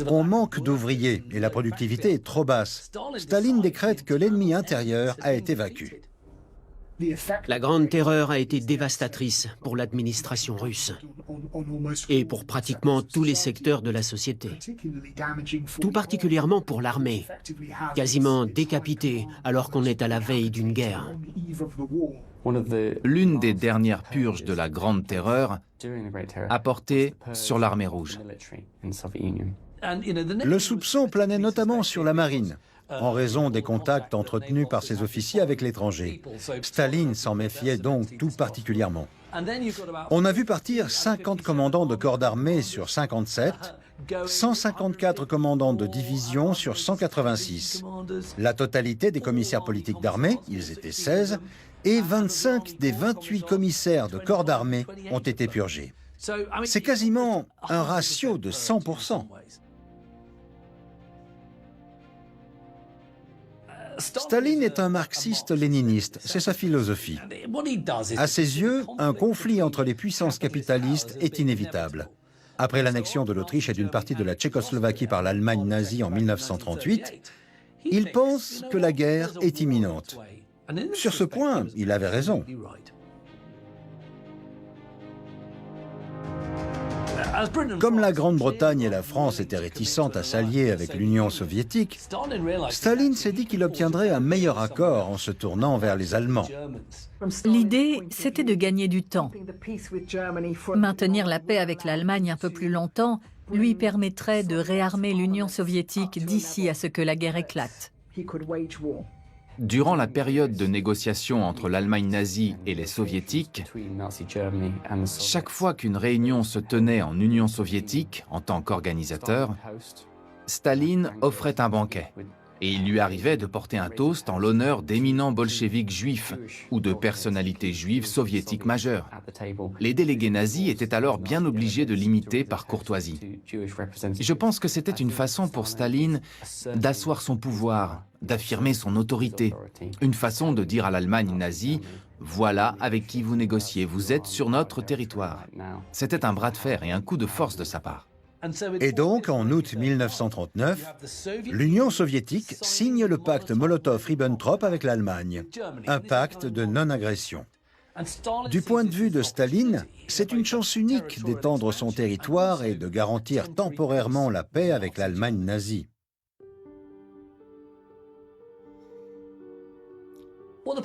On manque d'ouvriers et la productivité est trop basse. Staline décrète que l'ennemi intérieur a été vaincu. La Grande Terreur a été dévastatrice pour l'administration russe et pour pratiquement tous les secteurs de la société. Tout particulièrement pour l'armée, quasiment décapitée alors qu'on est à la veille d'une guerre. L'une des dernières purges de la Grande Terreur a porté sur l'armée rouge. Le soupçon planait notamment sur la marine, en raison des contacts entretenus par ses officiers avec l'étranger. Staline s'en méfiait donc tout particulièrement. On a vu partir 50 commandants de corps d'armée sur 57, 154 commandants de division sur 186. La totalité des commissaires politiques d'armée, ils étaient 16, et 25 des 28 commissaires de corps d'armée ont été purgés. C'est quasiment un ratio de 100%. Staline est un marxiste-léniniste, c'est sa philosophie. À ses yeux, un conflit entre les puissances capitalistes est inévitable. Après l'annexion de l'Autriche et d'une partie de la Tchécoslovaquie par l'Allemagne nazie en 1938, il pense que la guerre est imminente. Sur ce point, il avait raison. Comme la Grande-Bretagne et la France étaient réticentes à s'allier avec l'Union soviétique, Staline s'est dit qu'il obtiendrait un meilleur accord en se tournant vers les Allemands. L'idée, c'était de gagner du temps. Maintenir la paix avec l'Allemagne un peu plus longtemps lui permettrait de réarmer l'Union soviétique d'ici à ce que la guerre éclate. Durant la période de négociation entre l'Allemagne nazie et les soviétiques, chaque fois qu'une réunion se tenait en Union soviétique en tant qu'organisateur, Staline offrait un banquet. Et il lui arrivait de porter un toast en l'honneur d'éminents bolcheviks juifs ou de personnalités juives soviétiques majeures. Les délégués nazis étaient alors bien obligés de l'imiter par courtoisie. Je pense que c'était une façon pour Staline d'asseoir son pouvoir, d'affirmer son autorité. Une façon de dire à l'Allemagne nazie « Voilà avec qui vous négociez, vous êtes sur notre territoire ». C'était un bras de fer et un coup de force de sa part. Et donc, en août 1939, l'Union soviétique signe le pacte Molotov-Ribbentrop avec l'Allemagne, un pacte de non-agression. Du point de vue de Staline, c'est une chance unique d'étendre son territoire et de garantir temporairement la paix avec l'Allemagne nazie.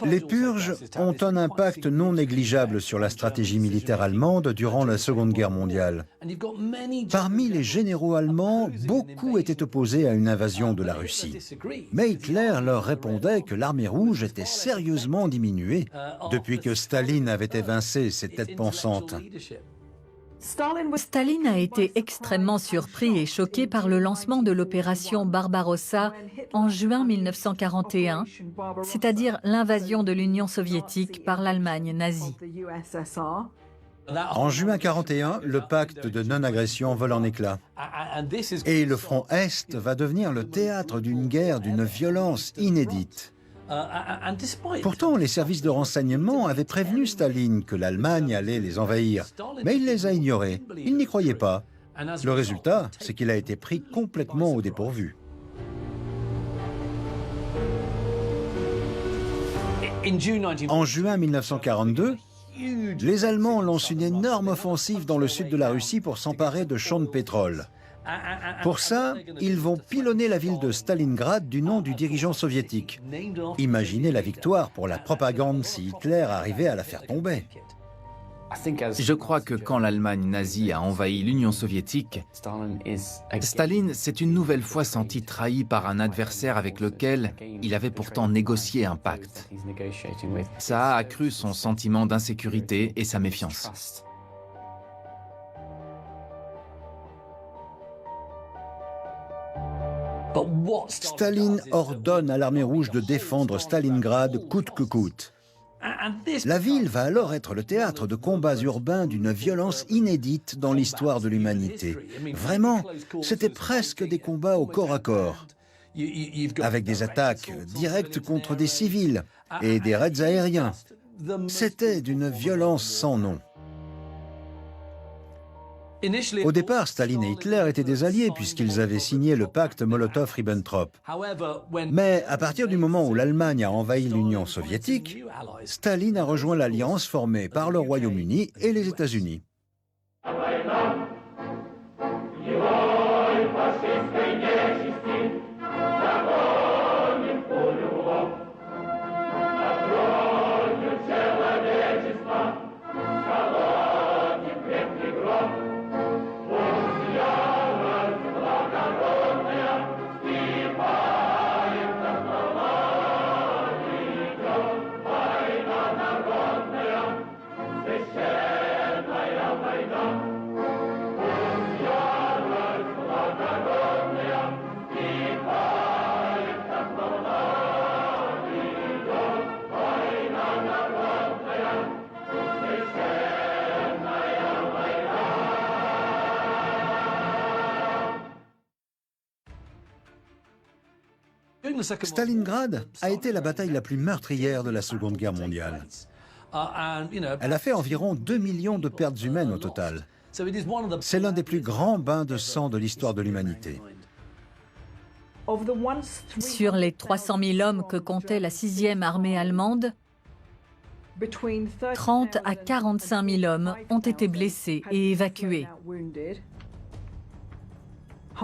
Les purges ont un impact non négligeable sur la stratégie militaire allemande durant la Seconde Guerre mondiale. Parmi les généraux allemands, beaucoup étaient opposés à une invasion de la Russie. Mais Hitler leur répondait que l'armée rouge était sérieusement diminuée depuis que Staline avait évincé ses têtes pensantes. Staline a été extrêmement surpris et choqué par le lancement de l'opération Barbarossa en juin 1941, c'est-à-dire l'invasion de l'Union soviétique par l'Allemagne nazie. En juin 1941, le pacte de non-agression vole en éclats. Et le front Est va devenir le théâtre d'une guerre d'une violence inédite. Pourtant, les services de renseignement avaient prévenu Staline que l'Allemagne allait les envahir, mais il les a ignorés. Il n'y croyait pas. Le résultat, c'est qu'il a été pris complètement au dépourvu. En juin 1942, les Allemands lancent une énorme offensive dans le sud de la Russie pour s'emparer de champs de pétrole. Pour ça, ils vont pilonner la ville de Stalingrad du nom du dirigeant soviétique. Imaginez la victoire pour la propagande si Hitler arrivait à la faire tomber. Je crois que quand l'Allemagne nazie a envahi l'Union soviétique, Staline s'est une nouvelle fois senti trahi par un adversaire avec lequel il avait pourtant négocié un pacte. Ça a accru son sentiment d'insécurité et sa méfiance. Staline ordonne à l'armée rouge de défendre Stalingrad coûte que coûte. La ville va alors être le théâtre de combats urbains d'une violence inédite dans l'histoire de l'humanité. Vraiment, c'était presque des combats au corps à corps, avec des attaques directes contre des civils et des raids aériens. C'était d'une violence sans nom. Au départ, Staline et Hitler étaient des alliés puisqu'ils avaient signé le pacte Molotov-Ribbentrop. Mais à partir du moment où l'Allemagne a envahi l'Union soviétique, Staline a rejoint l'alliance formée par le Royaume-Uni et les États-Unis. Stalingrad a été la bataille la plus meurtrière de la Seconde Guerre mondiale. Elle a fait environ 2 millions de pertes humaines au total. C'est l'un des plus grands bains de sang de l'histoire de l'humanité. Sur les 300 000 hommes que comptait la 6e armée allemande, 30 à 45 000 hommes ont été blessés et évacués.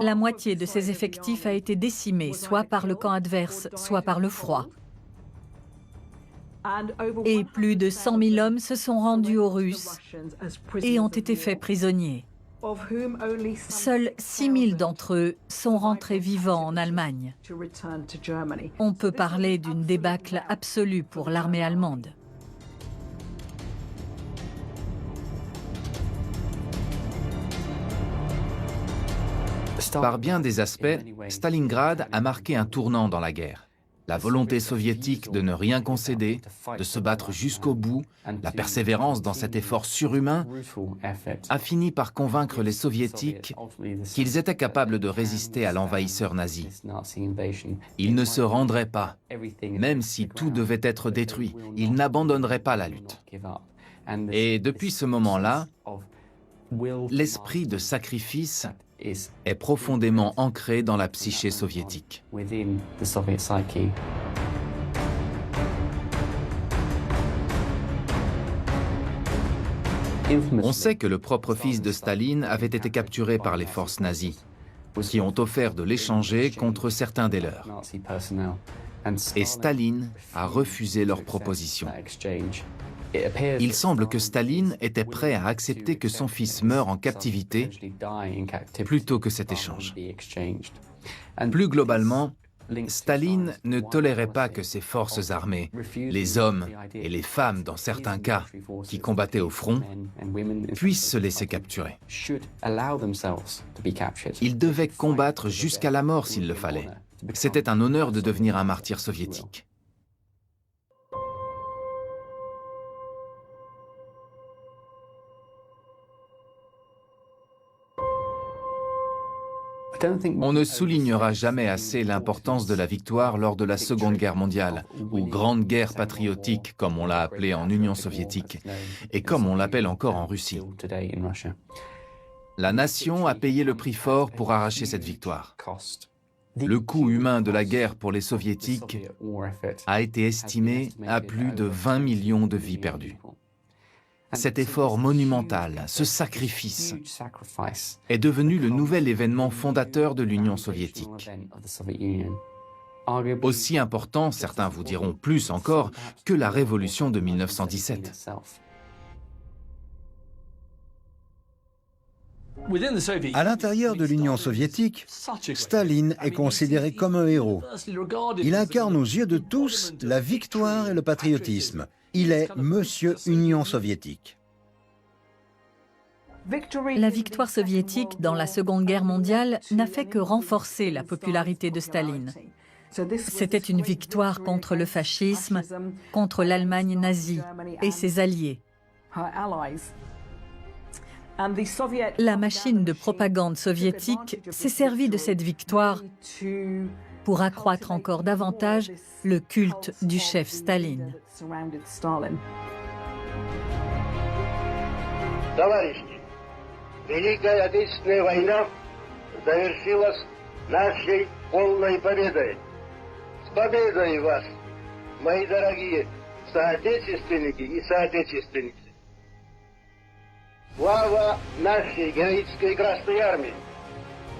La moitié de ces effectifs a été décimée, soit par le camp adverse, soit par le froid. Et plus de 100 000 hommes se sont rendus aux Russes et ont été faits prisonniers. Seuls 6 000 d'entre eux sont rentrés vivants en Allemagne. On peut parler d'une débâcle absolue pour l'armée allemande. Par bien des aspects, Stalingrad a marqué un tournant dans la guerre. La volonté soviétique de ne rien concéder, de se battre jusqu'au bout, la persévérance dans cet effort surhumain, a fini par convaincre les soviétiques qu'ils étaient capables de résister à l'envahisseur nazi. Ils ne se rendraient pas, même si tout devait être détruit. Ils n'abandonneraient pas la lutte. Et depuis ce moment-là, l'esprit de sacrifice est profondément ancré dans la psyché soviétique. On sait que le propre fils de Staline avait été capturé par les forces nazies, qui ont offert de l'échanger contre certains des leurs. Et Staline a refusé leur proposition. Il semble que Staline était prêt à accepter que son fils meure en captivité plutôt que cet échange. Plus globalement, Staline ne tolérait pas que ses forces armées, les hommes et les femmes dans certains cas, qui combattaient au front, puissent se laisser capturer. Ils devaient combattre jusqu'à la mort s'il le fallait. C'était un honneur de devenir un martyr soviétique. On ne soulignera jamais assez l'importance de la victoire lors de la Seconde Guerre mondiale, ou Grande Guerre patriotique, comme on l'a appelée en Union soviétique, et comme on l'appelle encore en Russie. La nation a payé le prix fort pour arracher cette victoire. Le coût humain de la guerre pour les soviétiques a été estimé à plus de 20 millions de vies perdues. Cet effort monumental, ce sacrifice, est devenu le nouvel événement fondateur de l'Union soviétique. Aussi important, certains vous diront plus encore, que la révolution de 1917. À l'intérieur de l'Union soviétique, Staline est considéré comme un héros. Il incarne aux yeux de tous la victoire et le patriotisme. Il est Monsieur Union soviétique. La victoire soviétique dans la Seconde Guerre mondiale n'a fait que renforcer la popularité de Staline. C'était une victoire contre le fascisme, contre l'Allemagne nazie et ses alliés. La machine de propagande soviétique s'est servie de cette victoire pour accroître encore davantage le culte du chef Staline. Великая Отечественная война завершилась нашей полной победой. С победой вас, мои дорогие соотечественники и соотечественницы! Слава нашей героической Красной Армии,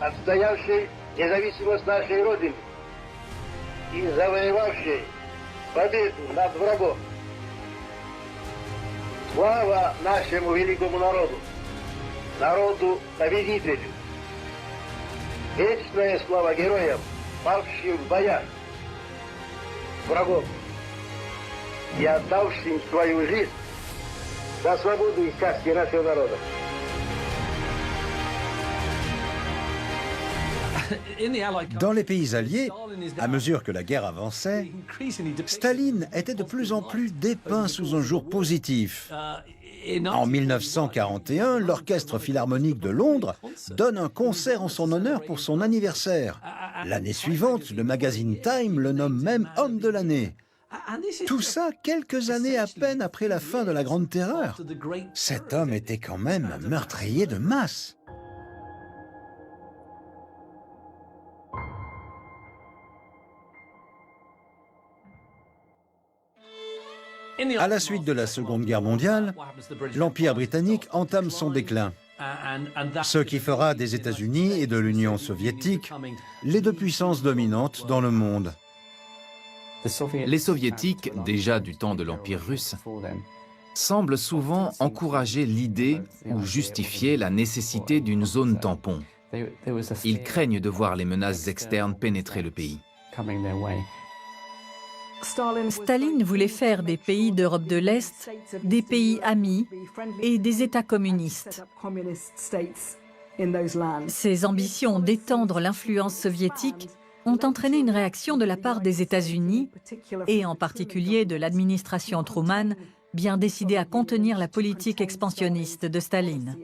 отстоявшей независимость нашей Родины и завоевавшей победу над врагом. Слава нашему великому народу! Народу-победителю. Вечная слава героям, павшим в боях, врагов и отдавшим свою жизнь за свободу и счастье нашего народа. Dans les pays alliés, à mesure que la guerre avançait, Staline était de plus en plus dépeint sous un jour positif. En 1941, l'Orchestre Philharmonique de Londres donne un concert en son honneur pour son anniversaire. L'année suivante, le magazine Time le nomme même homme de l'année. Tout ça quelques années à peine après la fin de la Grande Terreur. Cet homme était quand même un meurtrier de masse. À la suite de la Seconde Guerre mondiale, l'Empire britannique entame son déclin, ce qui fera des États-Unis et de l'Union soviétique les deux puissances dominantes dans le monde. Les soviétiques, déjà du temps de l'Empire russe, semblent souvent encourager l'idée ou justifier la nécessité d'une zone tampon. Ils craignent de voir les menaces externes pénétrer le pays. Staline voulait faire des pays d'Europe de l'Est des pays amis et des États communistes. Ses ambitions d'étendre l'influence soviétique ont entraîné une réaction de la part des États-Unis et en particulier de l'administration Truman, bien décidée à contenir la politique expansionniste de Staline.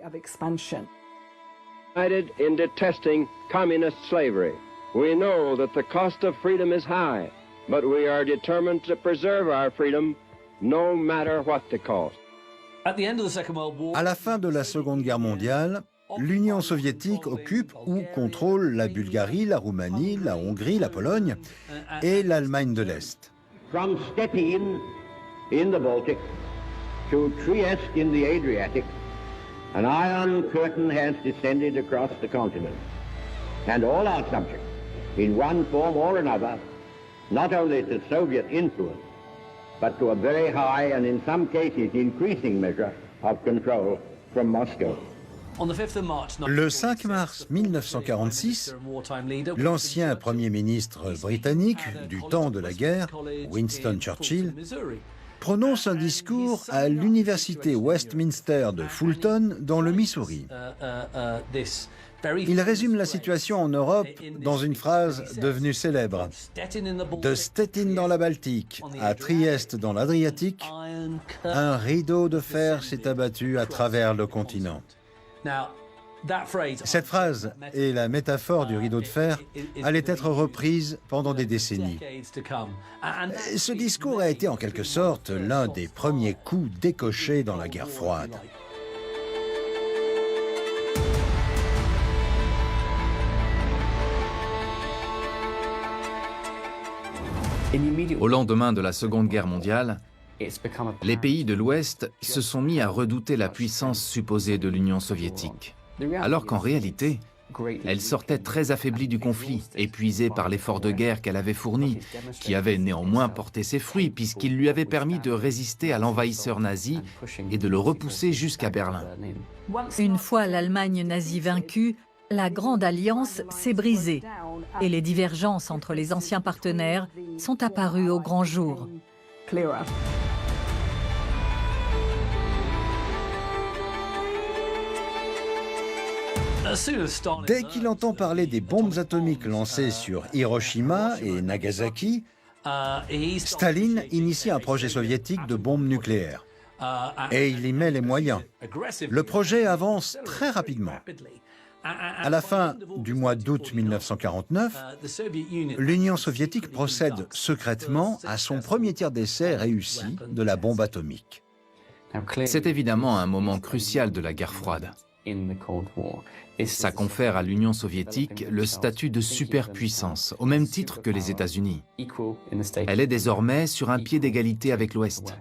United in detesting communist slavery. We know that the cost of freedom is high. But we are determined to preserve our freedom, no matter what the cost. À la fin de la Seconde Guerre mondiale, l'Union soviétique occupe ou contrôle la Bulgarie, la Roumanie, la Hongrie, la Pologne et l'Allemagne de l'Est. From Stettin in the Baltic to Trieste in the Adriatic, an iron curtain has descended across the continent. And all our subjects, in one form or another, not only to Soviet influence, but to a very high and in some cases increasing measure of control from Moscow. Le 5 mars 1946, l'ancien Premier ministre britannique du temps de la guerre, Winston Churchill, prononce un discours à l'université Westminster de Fulton, dans le Missouri. Il résume la situation en Europe dans une phrase devenue célèbre. De Stettin dans la Baltique à Trieste dans l'Adriatique, un rideau de fer s'est abattu à travers le continent. Cette phrase et la métaphore du rideau de fer allaient être reprises pendant des décennies. Ce discours a été en quelque sorte l'un des premiers coups décochés dans la guerre froide. Au lendemain de la Seconde Guerre mondiale, les pays de l'Ouest se sont mis à redouter la puissance supposée de l'Union soviétique, alors qu'en réalité, elle sortait très affaiblie du conflit, épuisée par l'effort de guerre qu'elle avait fourni, qui avait néanmoins porté ses fruits puisqu'il lui avait permis de résister à l'envahisseur nazi et de le repousser jusqu'à Berlin. Une fois l'Allemagne nazie vaincue, la Grande Alliance s'est brisée et les divergences entre les anciens partenaires sont apparues au grand jour. Dès qu'il entend parler des bombes atomiques lancées sur Hiroshima et Nagasaki, Staline initie un projet soviétique de bombes nucléaires. Et il y met les moyens. Le projet avance très rapidement. À la fin du mois d'août 1949, l'Union soviétique procède secrètement à son premier tir d'essai réussi de la bombe atomique. C'est évidemment un moment crucial de la guerre froide. Ça confère à l'Union soviétique le statut de superpuissance, au même titre que les États-Unis. Elle est désormais sur un pied d'égalité avec l'Ouest.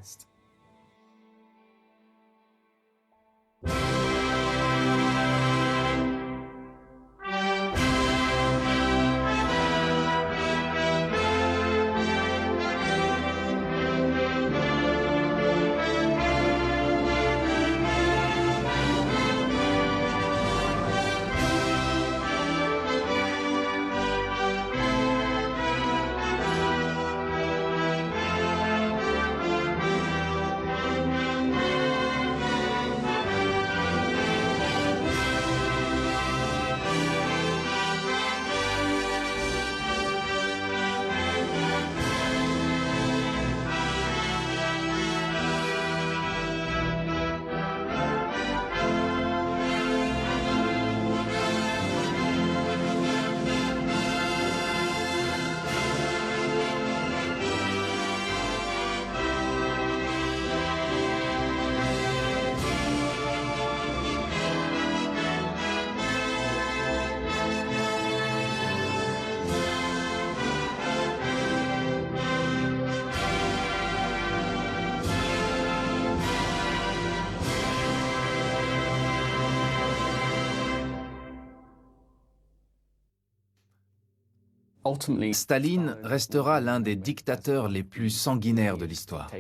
Staline restera l'un des dictateurs les plus sanguinaires de l'histoire.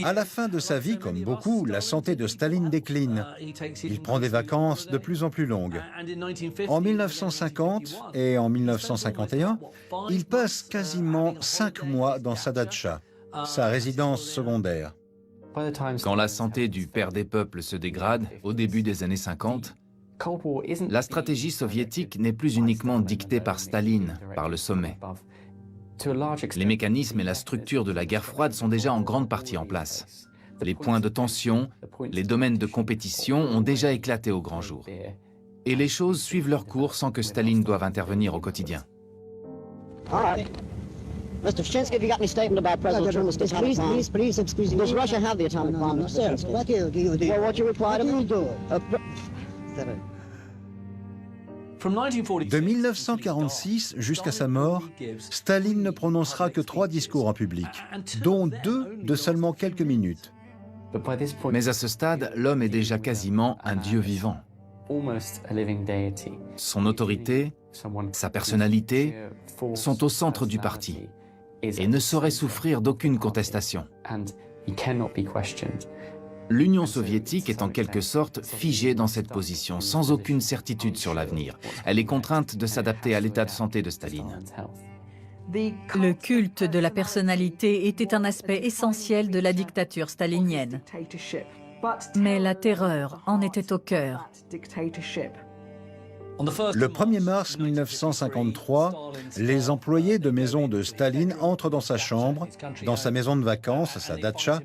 À la fin de sa vie, comme beaucoup, la santé de Staline décline. Il prend des vacances de plus en plus longues. En 1950 et en 1951, il passe quasiment 5 mois dans sa datcha, sa résidence secondaire. Quand la santé du père des peuples se dégrade, au début des années 50, la stratégie soviétique n'est plus uniquement dictée par Staline, par le sommet. Les mécanismes et la structure de la guerre froide sont déjà en grande partie en place. Les points de tension, les domaines de compétition ont déjà éclaté au grand jour. Et les choses suivent leur cours sans que Staline doive intervenir au quotidien. Mr. Shchinsky, have you got any statement about President Truman's dishonesty? Please, excuse me. Does Russia have the atomic bomb? No, seriously. Well, won't you reply to me? De 1946 jusqu'à sa mort, Staline ne prononcera que 3 discours en public, dont 2 de seulement quelques minutes. Mais à ce stade, l'homme est déjà quasiment un dieu vivant. Son autorité, sa personnalité sont au centre du parti et ne sauraient souffrir d'aucune contestation. L'Union soviétique est en quelque sorte figée dans cette position, sans aucune certitude sur l'avenir. Elle est contrainte de s'adapter à l'état de santé de Staline. Le culte de la personnalité était un aspect essentiel de la dictature stalinienne. Mais la terreur en était au cœur. Le 1er mars 1953, les employés de maison de Staline entrent dans sa chambre, dans sa maison de vacances, sa datcha,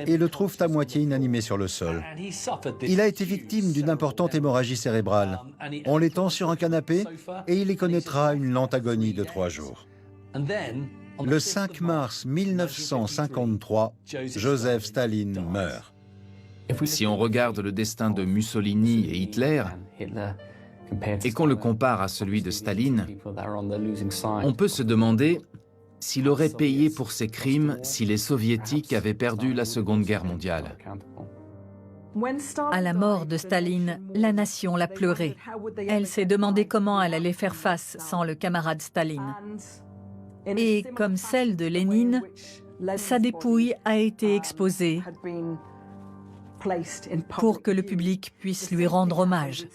et le trouvent à moitié inanimé sur le sol. Il a été victime d'une importante hémorragie cérébrale. On l'étend sur un canapé et il y connaîtra une lente agonie de 3 jours. Le 5 mars 1953, Joseph Staline meurt. Si on regarde le destin de Mussolini et Hitler, et qu'on le compare à celui de Staline, on peut se demander s'il aurait payé pour ses crimes si les Soviétiques avaient perdu la Seconde Guerre mondiale. À la mort de Staline, la nation l'a pleuré. Elle s'est demandé comment elle allait faire face sans le camarade Staline. Et comme celle de Lénine, sa dépouille a été exposée pour que le public puisse lui rendre hommage.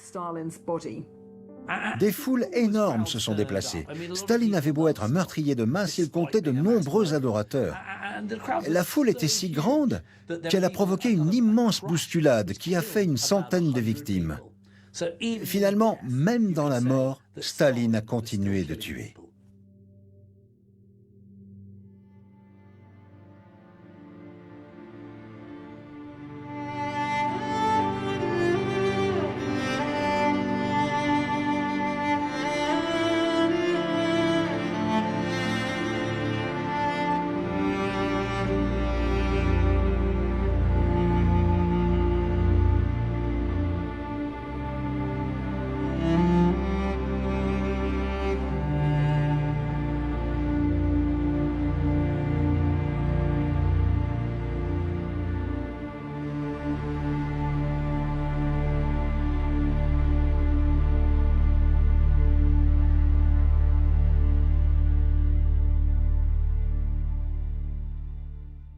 Des foules énormes se sont déplacées. Staline avait beau être un meurtrier de masse, il comptait de nombreux adorateurs. La foule était si grande qu'elle a provoqué une immense bousculade qui a fait une centaine de victimes. Finalement, même dans la mort, Staline a continué de tuer.